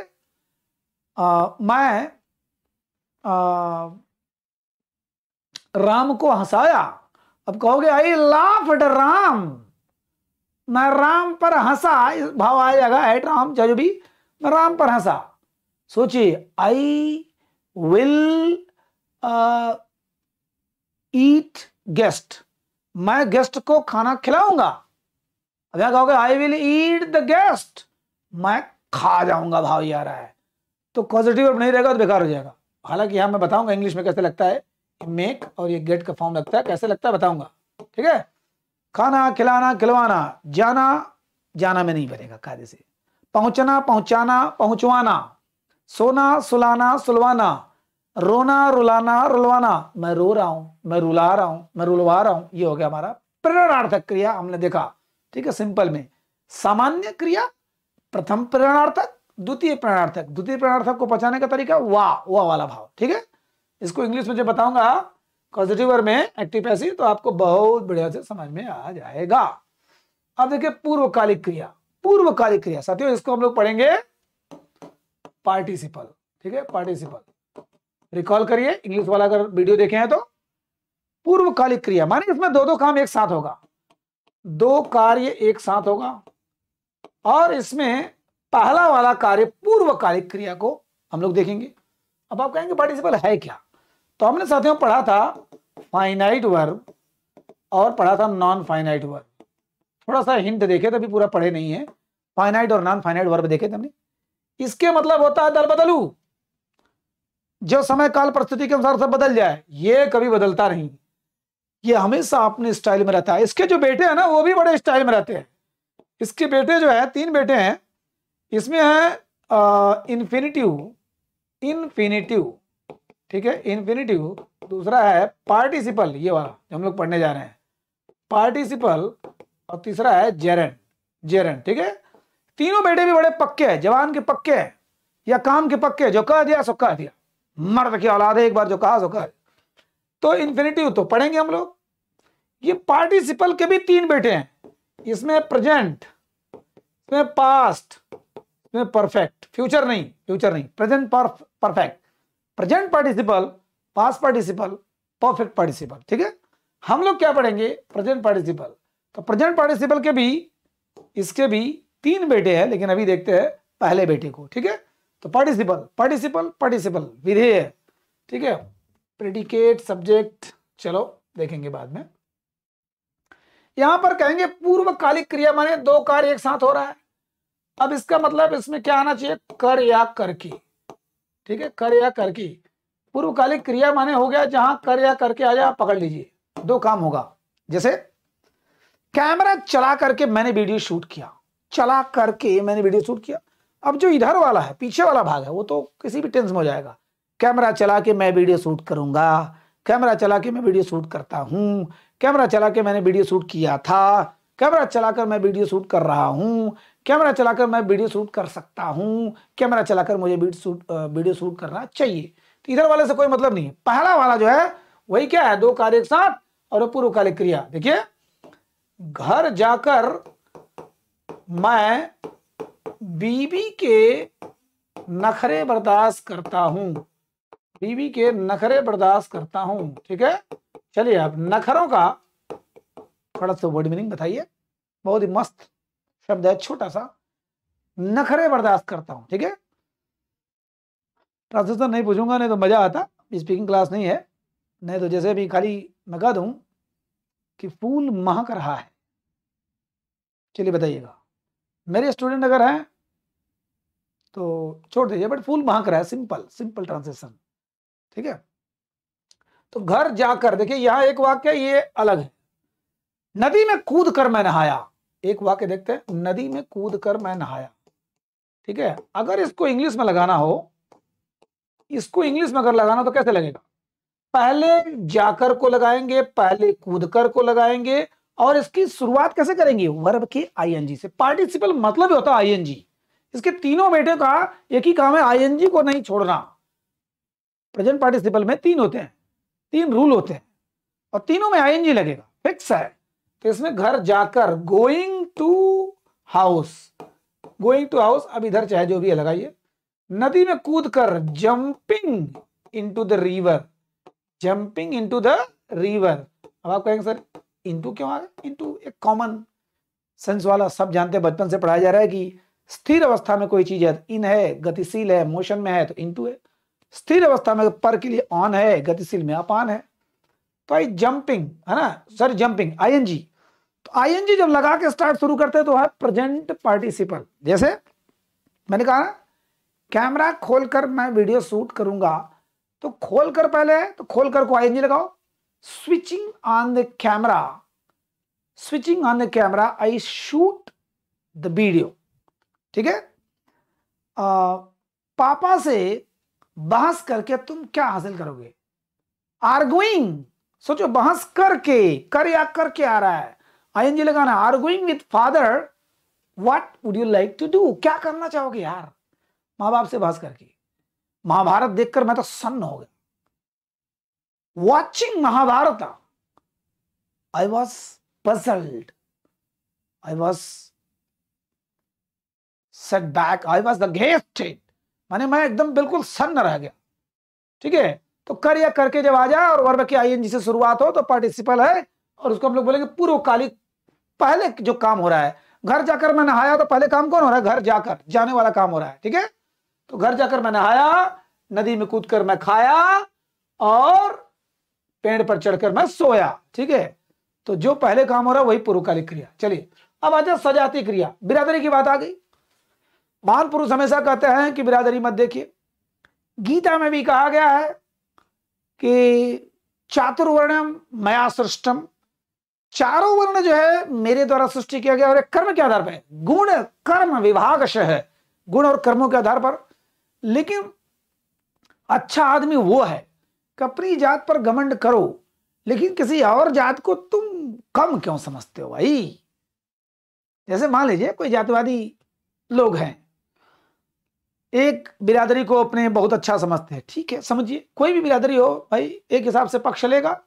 मैं राम को हंसाया। अब कहोगे आई लाफ्ड राम, मैं राम पर हंसा, इस भाव आ जाएगा एट राम, जो भी, मैं राम पर हंसा। सोचिए, आई विल ईट गेस्ट, मैं गेस्ट को खाना खिलाऊंगा। अब यहां कहोगे I will eat the guest, मैं खा जाऊंगा, भाव ये आ रहा है। तो पॉजिटिव वर्ब नहीं रहेगा तो बेकार हो जाएगा। हालांकि यहां मैं बताऊंगा इंग्लिश में कैसे लगता है, मेक और ये गेट का फॉर्म लगता है, कैसे लगता है बताऊंगा, ठीक है। खाना, खिलाना, खिलवाना, जाना, जाना में नहीं बनेगा कायदे से, पहुंचना, पहुंचाना, पहुंचवाना, सोना, सुलाना, सुलवाना, रोना, रुलाना, रुलवाना, मैं रो रहा हूं, मैं रुला रहा हूं, मैं रुलवा रहा हूं, ये हो गया हमारा प्रेरणार्थक क्रिया, हमने देखा, ठीक है। सिंपल में सामान्य क्रिया, प्रथम प्रेरणार्थक, द्वितीय प्रेरणार्थक, द्वितीय प्रेरणार्थक को पहचानने का तरीका वाह वाला भाव, ठीक है। इसको इंग्लिश में जब बताऊंगा कॉजेटिव वर्ब में एक्टिव पैसिव, तो आपको बहुत बढ़िया से समझ में आ जाएगा। अब देखिए पूर्वकालिक क्रिया, पूर्वकालिक क्रिया साथियों, इसको हम लोग पढ़ेंगे पार्टिसिपल, ठीक है। पार्टिसिपल रिकॉल करिए, इंग्लिश वाला अगर वीडियो देखे हैं तो। पूर्वकालिक क्रिया माने इसमें दो काम एक साथ होगा, दो कार्य एक साथ होगा, और इसमें पहला वाला कार्य पूर्वकालिक क्रिया को हम लोग देखेंगे। अब आप कहेंगे पार्टिसिपल है क्या, तो हमने साथियों पढ़ा था फाइनाइट वर्ब और पढ़ा था नॉन फाइनाइट वर्ब, थोड़ा सा हिंट देखे तभी पूरा पढ़े नहीं है। फाइनाइट और नॉन फाइनाइट वर्ब देखे थे हमने। इसके मतलब होता है दल बदलू, जो समय काल परिस्थिति के अनुसार सब बदल जाए, ये कभी बदलता नहीं, ये हमेशा अपने स्टाइल में रहता है। इसके जो बेटे हैं ना वो भी बड़े स्टाइल में रहते हैं। इसके बेटे जो है, 3 बेटे हैं, इसमें है इन्फिनिटिव, इन्फिनिटिव, ठीक है, इन्फिनिटिव। दूसरा है पार्टिसिपल, ये वाला जो हम लोग पढ़ने जा रहे हैं, पार्टिसिपल, और तीसरा है जेरंड, जेरंड, ठीक है। तीनों बेटे भी बड़े पक्के हैं, जवान के पक्के हैं, या काम के पक्के, जो कह दिया सो कह दिया, मर्द की औलाद है, एक बार जो कहा सो कह। तो इन्फिनिटिव तो पढ़ेंगे हम लोग। ये पार्टिसिपल के भी 3 बेटे हैं, इसमें प्रेजेंट, इसमें पास्ट, इसमें परफेक्ट, फ्यूचर नहीं, फ्यूचर नहीं, present perfect, present participle, past participle, perfect participle, ठीक है। हम लोग क्या पढ़ेंगे, प्रेजेंट पार्टिसिपल। तो प्रेजेंट पार्टिसिपल के भी, इसके भी 3 बेटे हैं, लेकिन अभी देखते हैं पहले बेटे को, ठीक है। तो पार्टिसिपल, पार्टिसिपल, पार्टिसिपल विधेय, ठीक है, प्रेडिकेट, सब्जेक्ट, चलो देखेंगे बाद में। यहां पर कहेंगे पूर्वकालिक क्रिया माने 2 कार्य एक साथ हो रहा है। अब इसका मतलब इसमें क्या आना चाहिए, कर या कर की, ठीक है, कर या कर की। पूर्वकालिक क्रिया माने हो गया जहां कर या करके आ जाए, पकड़ लीजिए, 2 काम होगा। जैसे कैमरा चला करके मैंने वीडियो शूट किया, चला करके मैंने वीडियो शूट किया। अब जो इधर वाला है, पीछे वाला भाग है, वो तो किसी भी टेंस में हो जाएगा। कैमरा चला के मैं वीडियो शूट करूंगा, कैमरा चला के मैं वीडियो शूट करता हूं, कैमरा चला के मैंने वीडियो शूट किया था, कैमरा चलाकर मैं वीडियो शूट कर रहा हूं, कैमरा चलाकर मैं वीडियो शूट कर सकता हूं, कैमरा चलाकर मुझे वीडियो शूट करना चाहिए। तो इधर वाले से कोई मतलब नहीं है। पहला वाला जो है वही क्या है, 2 कार्य एक साथ, और पूर्वकालिक क्रिया। देखिए, घर जाकर मैं बीवी के नखरे बर्दाश्त करता हूं, बीवी के नखरे बर्दाश्त करता हूं, ठीक है। चलिए अब नखरों का थोड़ा सा वर्ड मीनिंग बताइए। बहुत ही मस्त शब्द है, छोटा सा, नखरे बर्दाश्त करता हूं, ठीक है। ट्रांसलेशन नहीं पूछूंगा, नहीं तो मजा आता, स्पीकिंग क्लास नहीं है। नहीं तो जैसे भी खाली मैं कह दूं कि फूल महक रहा है, चलिए बताइएगा। मेरे स्टूडेंट अगर हैं तो छोड़ दीजिए, बट फूल महक रहा है, सिंपल सिंपल ट्रांसलेशन, ठीक है। तो घर जाकर, देखिए यहां एक वाक्य ये अलग है, नदी में कूद कर मैं नहाया, एक वाक्य देखते हैं, नदी में कूद कर मैं नहाया, ठीक है। अगर इसको इंग्लिश में लगाना हो, इसको इंग्लिश में अगर लगाना तो कैसे लगेगा, पहले जाकर को लगाएंगे, पहले कूदकर को लगाएंगे, और इसकी शुरुआत कैसे करेंगे, वर्ब के आईएनजी से। पार्टिसिपल मतलब होता है आईएनजी। इसके तीनों बेटे का एक ही काम है, आईएनजी को नहीं छोड़ना। प्रेजेंट पार्टिसिपल में 3 होते हैं, 3 रूल होते हैं, और तीनों में आईएनजी लगेगा, फिक्स है। तो इसमें घर जाकर, going to house, going to house, अब इधर चाहे जो भी है लगाइए। नदी में कूद कर, jumping into the river, jumping into the river. अब आप कहेंगे सर इनटू क्यों आ गया, इनटू एक कॉमन सेंस वाला, सब जानते हैं, बचपन से पढ़ाया जा रहा है कि स्थिर अवस्था में कोई चीज है, इन है, गतिशील है, मोशन में है, तो इनटू है। स्थिर अवस्था में पर के लिए ऑन है, गतिशील में अपान है। तो आई जंपिंग है ना, सर जंपिंग आईएनजी। तो आईएनजी जब लगा के स्टार्ट शुरू करते हैं तो है प्रेजेंट पार्टिसिपल। जैसे मैंने कहा ना, कैमरा खोलकर मैं वीडियो शूट करूंगा, तो खोलकर पहले, तो खोलकर को आईएनजी लगाओ। Switching on the camera, switching on the camera, I shoot the video. ठीक है। पापा से बहस करके तुम क्या हासिल करोगे? आर्गुइंग, सोचो बहस करके, कर या करके आ रहा है, आईएनजी लगाना। Arguing with father, what would you like to do, क्या करना चाहोगे यार माँ बाप से बहस करके? महाभारत देखकर मैं तो सन्न हो गया। Watching Mahabharat, I was puzzled, I was set back, I was disgusted, माने मैं एकदम बिल्कुल सन्न रह गया। ठीक है। तो कर या करके जब आ जाए और वर्ब की आईएनजी से शुरुआत हो तो पार्टिसिपल है, और उसको हम लोग बोलेंगे पूर्वकालिक। पहले जो काम हो रहा है, घर जाकर मैं नहाया, तो पहले काम कौन हो रहा है? घर जाकर, जाने वाला काम हो रहा है। ठीक है। तो घर जाकर मैं नहाया, नदी में कूदकर मैं खाया, और पेड़ पर चढ़कर मैं सोया। ठीक है। तो जो पहले काम हो रहा है वही पूर्वकालिक क्रिया। चलिए अब आ जाए सजाती क्रिया। बिरादरी की बात आ गई। महान पुरुष हमेशा कहते हैं कि बिरादरी मत देखिए। गीता में भी कहा गया है कि चातुर्वर्ण्यम मया सृष्टम, चारों वर्ण जो है मेरे द्वारा सृष्टि किया गया, और कर्म के आधार पर, गुण कर्म विभागशः है, गुण और कर्मों के आधार पर। लेकिन अच्छा आदमी वो है कि अपनी जात पर घमंड करो, लेकिन किसी और जात को तुम कम क्यों समझते हो भाई? जैसे मान लीजिए कोई जातिवादी लोग हैं, एक बिरादरी को अपने बहुत अच्छा समझते हैं। ठीक है, समझिए, कोई भी बिरादरी हो भाई, एक हिसाब से पक्ष लेगा,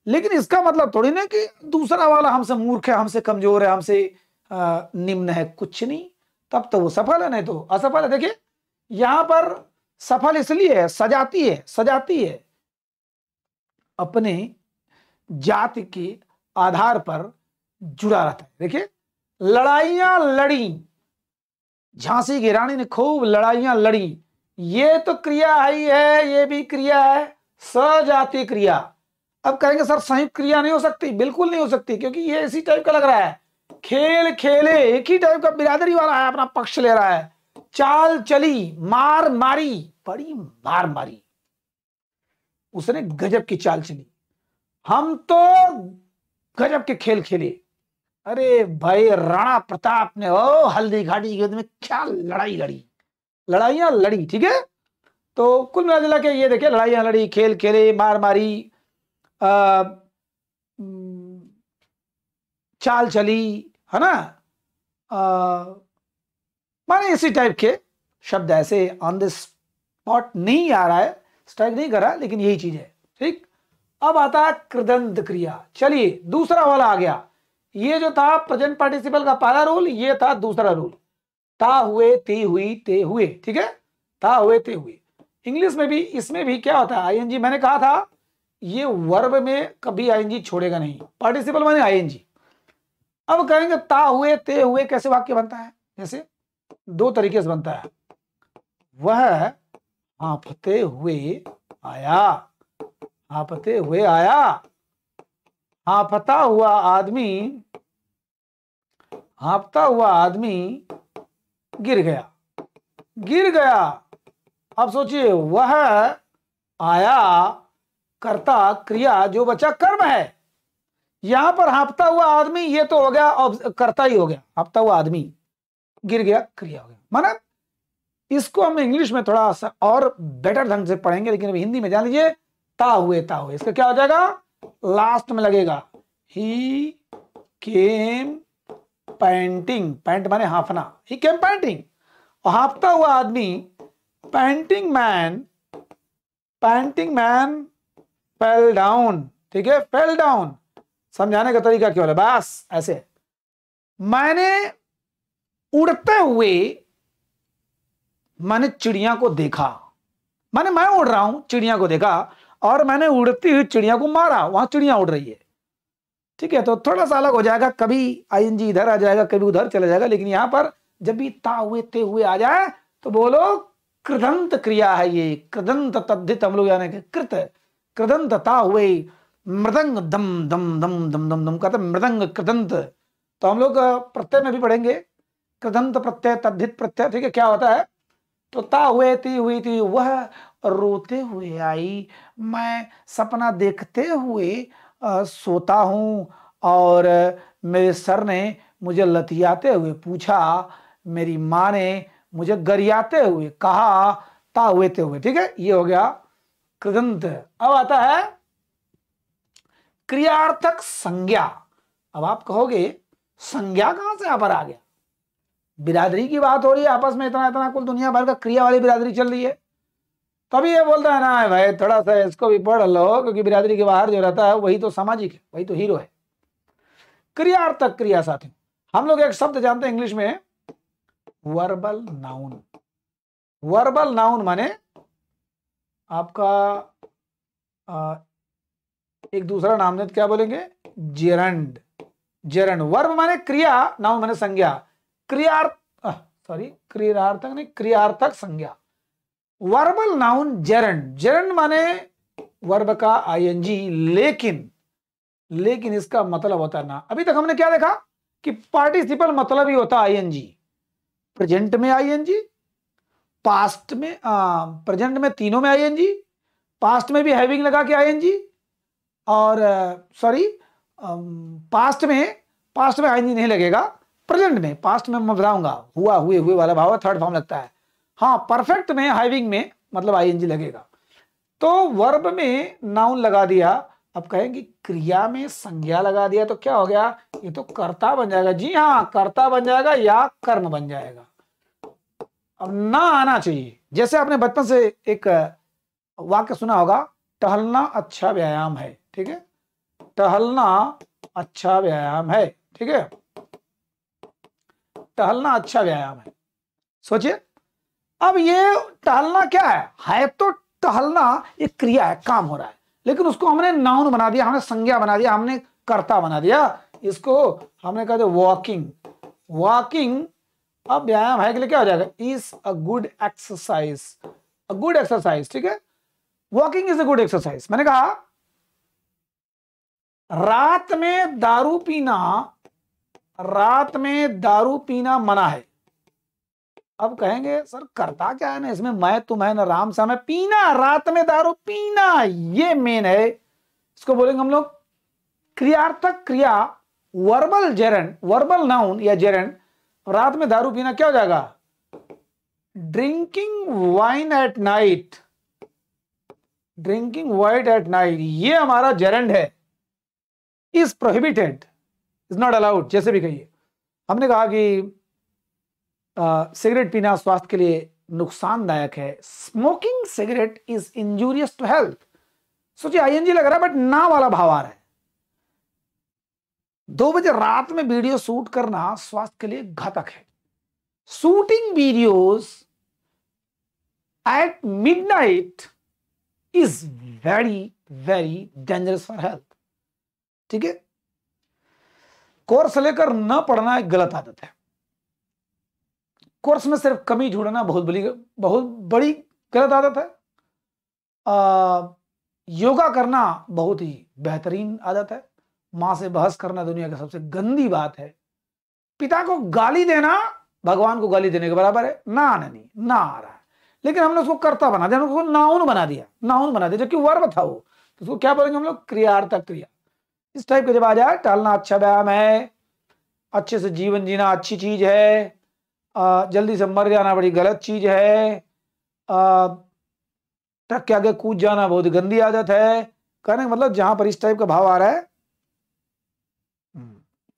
लेकिन इसका मतलब थोड़ी ना कि दूसरा वाला हमसे मूर्ख है, हमसे कमजोर है, हमसे निम्न है, कुछ नहीं। तब तो वो सफल है, नहीं तो असफल है। देखिए यहां पर सफल इसलिए है, सजाती है, सजाती है, अपने जाति के आधार पर जुड़ा रहता है। देखिए लड़ाइयां लड़ी, झांसी की रानी ने खूब लड़ाइयां लड़ी, ये तो क्रिया ही है, ये भी क्रिया है, सजातीय क्रिया। अब कहेंगे सर संयुक्त क्रिया नहीं हो सकती, बिल्कुल नहीं हो सकती, क्योंकि ये इसी टाइप का लग रहा है। खेल खेले, एक ही टाइप का बिरादरी वाला है, अपना पक्ष ले रहा है। चाल चली, मार मारी, बड़ी मार मारी, उसने गजब की चाल चली, हम तो गजब के खेल खेले। अरे भाई राणा प्रताप ने ओ हल्दी घाटी की युद्ध में क्या लड़ाई लड़ी, लड़ाइयां लड़ी। ठीक है। तो कुल मिला के ये देखिए, लड़ाइयां लड़ी, खेल खेले, मार मारी, चाल चली, है ना, माने इसी टाइप के शब्द ऐसे ऑन द स्पॉट नहीं आ रहा है, स्ट्राइक नहीं कर रहा, लेकिन यही चीज है। ठीक। अब आता है कृदंत क्रिया। चलिए दूसरा वाला आ गया। ये जो था प्रेजेंट पार्टिसिपल का पहला रूल, ये था दूसरा रूल, ता हुए, ती हुई, ते हुए। ठीक है। ता हुए, ते हुए। इंग्लिश में भी, इसमें भी क्या होता है, आईएनजी। मैंने कहा था ये वर्ब में कभी आईएनजी छोड़ेगा नहीं, पार्टिसिपल माने आईएनजी। अब कहेंगे ता हुए, ते हुए कैसे वाक्य बनता है? जैसे दो तरीके से बनता है। वह हाँफते हुए आया, हाँफते हुए आया, हाँफता हुआ आदमी, हाँफता हुआ आदमी गिर गया, गिर गया। अब सोचिए, वह आया कर्ता क्रिया, जो बचा कर्म है। यहां पर हाँफता हुआ आदमी, ये तो हो गया कर्ता ही हो गया, हाँफता हुआ आदमी, गिर गया क्रिया हो गया। माना इसको हम इंग्लिश में थोड़ा सा और बेटर ढंग से पढ़ेंगे, लेकिन अभी हिंदी में जान लीजिए, ता हुए, ता हुए, इसका क्या हो जाएगा, लास्ट में लगेगा ही केम पैंटिंग, पैंट माने हाफना, ही केम पैंटिंग, और हाँफता हुआ आदमी, painting man, painting man fell down. ठीक है, फेल डाउन। समझाने का तरीका क्या है, बस ऐसे, मैंने उड़ते हुए, मैंने चिड़िया को देखा, माने मैं उड़ रहा हूं, चिड़िया को देखा, और मैंने उड़ती हुई चिड़िया को मारा, वहां चिड़िया उड़ रही है। ठीक है। तो थोड़ा सा अलग हो जाएगा, कभी आईएनजी इधर आ जाएगा, कभी उधर चला जाएगा, लेकिन यहां पर जब भी ता हुए, ते हुए आ जाए तो बोलो कृदंत क्रिया है ये, कृदंत तद्धित, हम लोग यानी कि कृत, कृदंत, ता हुए, मृदंग दम दम दम दम दम दम कहते मृदंग कृदंत। तो हम लोग प्रत्यय में भी पढ़ेंगे कृदंत प्रत्यय, तद्धित प्रत्यय। ठीक है, क्या होता है, तो ता हुए, ती हुई, थी, वह रोते हुए आई, मैं सपना देखते हुए सोता हूँ, और मेरे सर ने मुझे लतियाते हुए पूछा, मेरी माँ ने मुझे गरियाते हुए कहा, ता हुए ते हुए। ठीक है, ये हो गया कृदंत। अब आता है क्रियार्थक संज्ञा। अब आप कहोगे संज्ञा कहां से यहां पर आ गया? बिरादरी की बात हो रही है, आपस में इतना इतना कुल दुनिया भर का क्रिया वाली बिरादरी चल रही है, तभी ये बोलता है ना भाई थोड़ा सा इसको भी पढ़ लो, क्योंकि बिरादरी के बाहर जो रहता है वही तो सामाजिक है, वही तो हीरो है। क्रियार्थक क्रिया साथियों, हम लोग एक शब्द जानते हैं इंग्लिश में, वर्बल नाउन। वर्बल नाउन माने आपका एक दूसरा नाम है, क्या बोलेंगे? जेरंड। जेरंड वर्ब माने क्रिया, नाउन माने संज्ञा। क्रियार्थक नहीं, क्रियार्थक संज्ञा। Verbal noun gerund. जेरंड माने वर्ब का आईएनजी, लेकिन इसका मतलब होता है ना, अभी तक हमने क्या देखा कि पार्टिसिपल मतलब ही होता आईएनजी। प्रेजेंट में आईएनजी, पास्ट में प्रेजेंट में तीनों में आईएनजी, पास्ट में भी हैविंग लगा के आईएनजी, और पास्ट में आईएनजी नहीं लगेगा, प्रेजेंट में, पास्ट में मैं बताऊंगा, हुआ हुए हुए वाला भाव थर्ड फॉर्म लगता है। हाँ, परफेक्ट में हैविंग में मतलब आईएनजी लगेगा। तो वर्ब में नाउन लगा दिया, अब कहेंगे क्रिया में संज्ञा लगा दिया तो क्या हो गया? ये तो कर्ता बन जाएगा। जी हाँ, कर्ता बन जाएगा या कर्म बन जाएगा। अब ना आना चाहिए। जैसे आपने बचपन से एक वाक्य सुना होगा, टहलना अच्छा व्यायाम है। ठीक है, टहलना अच्छा व्यायाम है। ठीक है, टहलना अच्छा व्यायाम है। सोचिए, अब ये टहलना क्या है तो टहलना एक क्रिया है, काम हो रहा है, लेकिन उसको हमने नाउन बना दिया, हमने संज्ञा बना दिया, हमने कर्ता बना दिया। इसको हमने कहा वॉकिंग। वॉकिंग अब व्यायाम है के लिए क्या हो जाएगा? Is a good exercise. A good exercise. ठीक है, walking is a good exercise. मैंने कहा रात में दारू पीना मना है। अब कहेंगे सर करता क्या है ना इसमें, मैं तुम है ना राम सा, मैं पीना, रात में दारू पीना, ये मेन है। इसको बोलेंगे हम लोग क्रियार्थक क्रिया, वर्बल जेरंड, वर्बल नाउन या जेरंड। रात में दारू पीना क्या हो जाएगा? Drinking wine at night. Drinking wine at night, ये हमारा जेरंड है। Is prohibited, is not allowed. जैसे भी कहिए, हमने कहा कि सिगरेट पीना स्वास्थ्य के लिए नुकसानदायक है। Smoking cigarette is injurious to health. सोचिए आईएनजी लग रहा है बट ना वाला भाव आ रहा है। 2 बजे रात में वीडियो शूट करना स्वास्थ्य के लिए घातक है। Shooting videos at midnight is very very dangerous for health. ठीक है, कोर्स लेकर न पढ़ना एक गलत आदत है। कोर्स में सिर्फ कमी ढूंढना बहुत बड़ी गलत आदत है। योगा करना बहुत ही बेहतरीन आदत है। मां से बहस करना दुनिया की सबसे गंदी बात है। पिता को गाली देना भगवान को गाली देने के बराबर है। ना आ रहा है, लेकिन हमने उसको कर्ता बना दिया, उसको नाउन बना दिया, जबकि वर्ब था वो। तो उसको क्या बोलेंगे हम लोग? क्रियार्थक क्रिया। इस टाइप का जब आ जाए, टहलना अच्छा व्यायाम है, अच्छे से जीवन जीना अच्छी चीज है, जल्दी से मर जाना बड़ी गलत चीज है, ट्रक के आगे कूद जाना बहुत गंदी आदत है। कहने का मतलब जहां पर इस टाइप का भाव आ रहा है,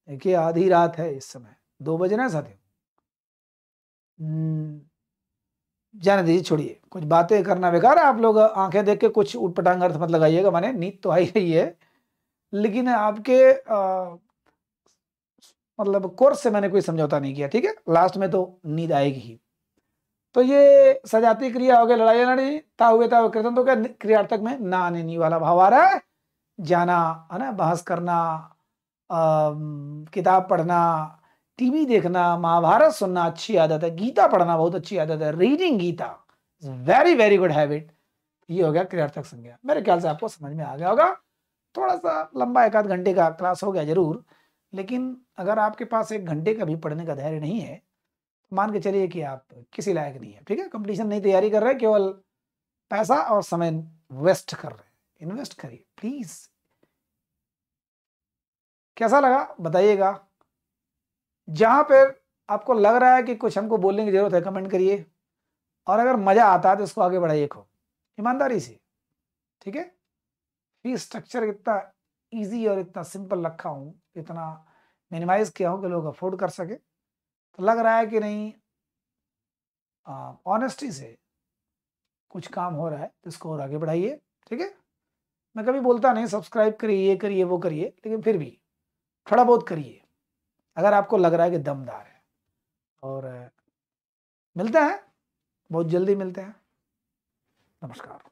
देखिए आधी रात है इस समय, 2 बज रहे हैं साथियों। जाने दीजिए, छोड़िए, कुछ बातें करना बेकार है। आप लोग आंखें देख के कुछ उटपटांग अर्थ मत लगाइएगा, माने नींद तो आई रही है, लेकिन आपके मतलब कोर्स से मैंने कोई समझौता नहीं किया। ठीक है, लास्ट में तो नींद आएगी ही। तो ये सजाती क्रिया हो गई, लड़ाई लड़ी, ता हुए कृतन, तो क्या क्रियार्थक में ना आने नी वाला भाव आ रहा है। जाना है ना, बहस करना, किताब पढ़ना, टीवी देखना, महाभारत सुनना अच्छी आदत है, गीता पढ़ना बहुत अच्छी आदत है। Reading Gita very very good habit. ये हो गया क्रियार्थक संज्ञा। मेरे ख्याल से आपको समझ में आ गया होगा। थोड़ा सा लंबा 1 आध घंटे का क्लास हो गया जरूर, लेकिन अगर आपके पास 1 घंटे का भी पढ़ने का धैर्य नहीं है, मान के चलिए कि आप किसी लायक नहीं है। ठीक है, कंपटीशन नहीं तैयारी कर रहे, केवल पैसा और समय वेस्ट कर रहे हैं, इन्वेस्ट करिए प्लीज। कैसा लगा बताइएगा। जहां पर आपको लग रहा है कि कुछ हमको बोलने की जरूरत है कमेंट करिए, और अगर मजा आता है तो इसको आगे बढ़ाइए खूब ईमानदारी से, ठीक है। फी स्ट्रक्चर इतना इजी और इतना सिंपल रखा हूँ, इतना मिनिमाइज किया हूँ कि लोग अफोर्ड कर सके। तो लग रहा है कि नहीं ऑनेस्टी से कुछ काम हो रहा है तो इसको और आगे बढ़ाइए, ठीक है। मैं कभी बोलता नहीं सब्सक्राइब करिए, ये करिए, वो करिए, लेकिन फिर भी थोड़ा बहुत करिए अगर आपको लग रहा है कि दमदार है। और मिलते हैं, बहुत जल्दी मिलते हैं। नमस्कार।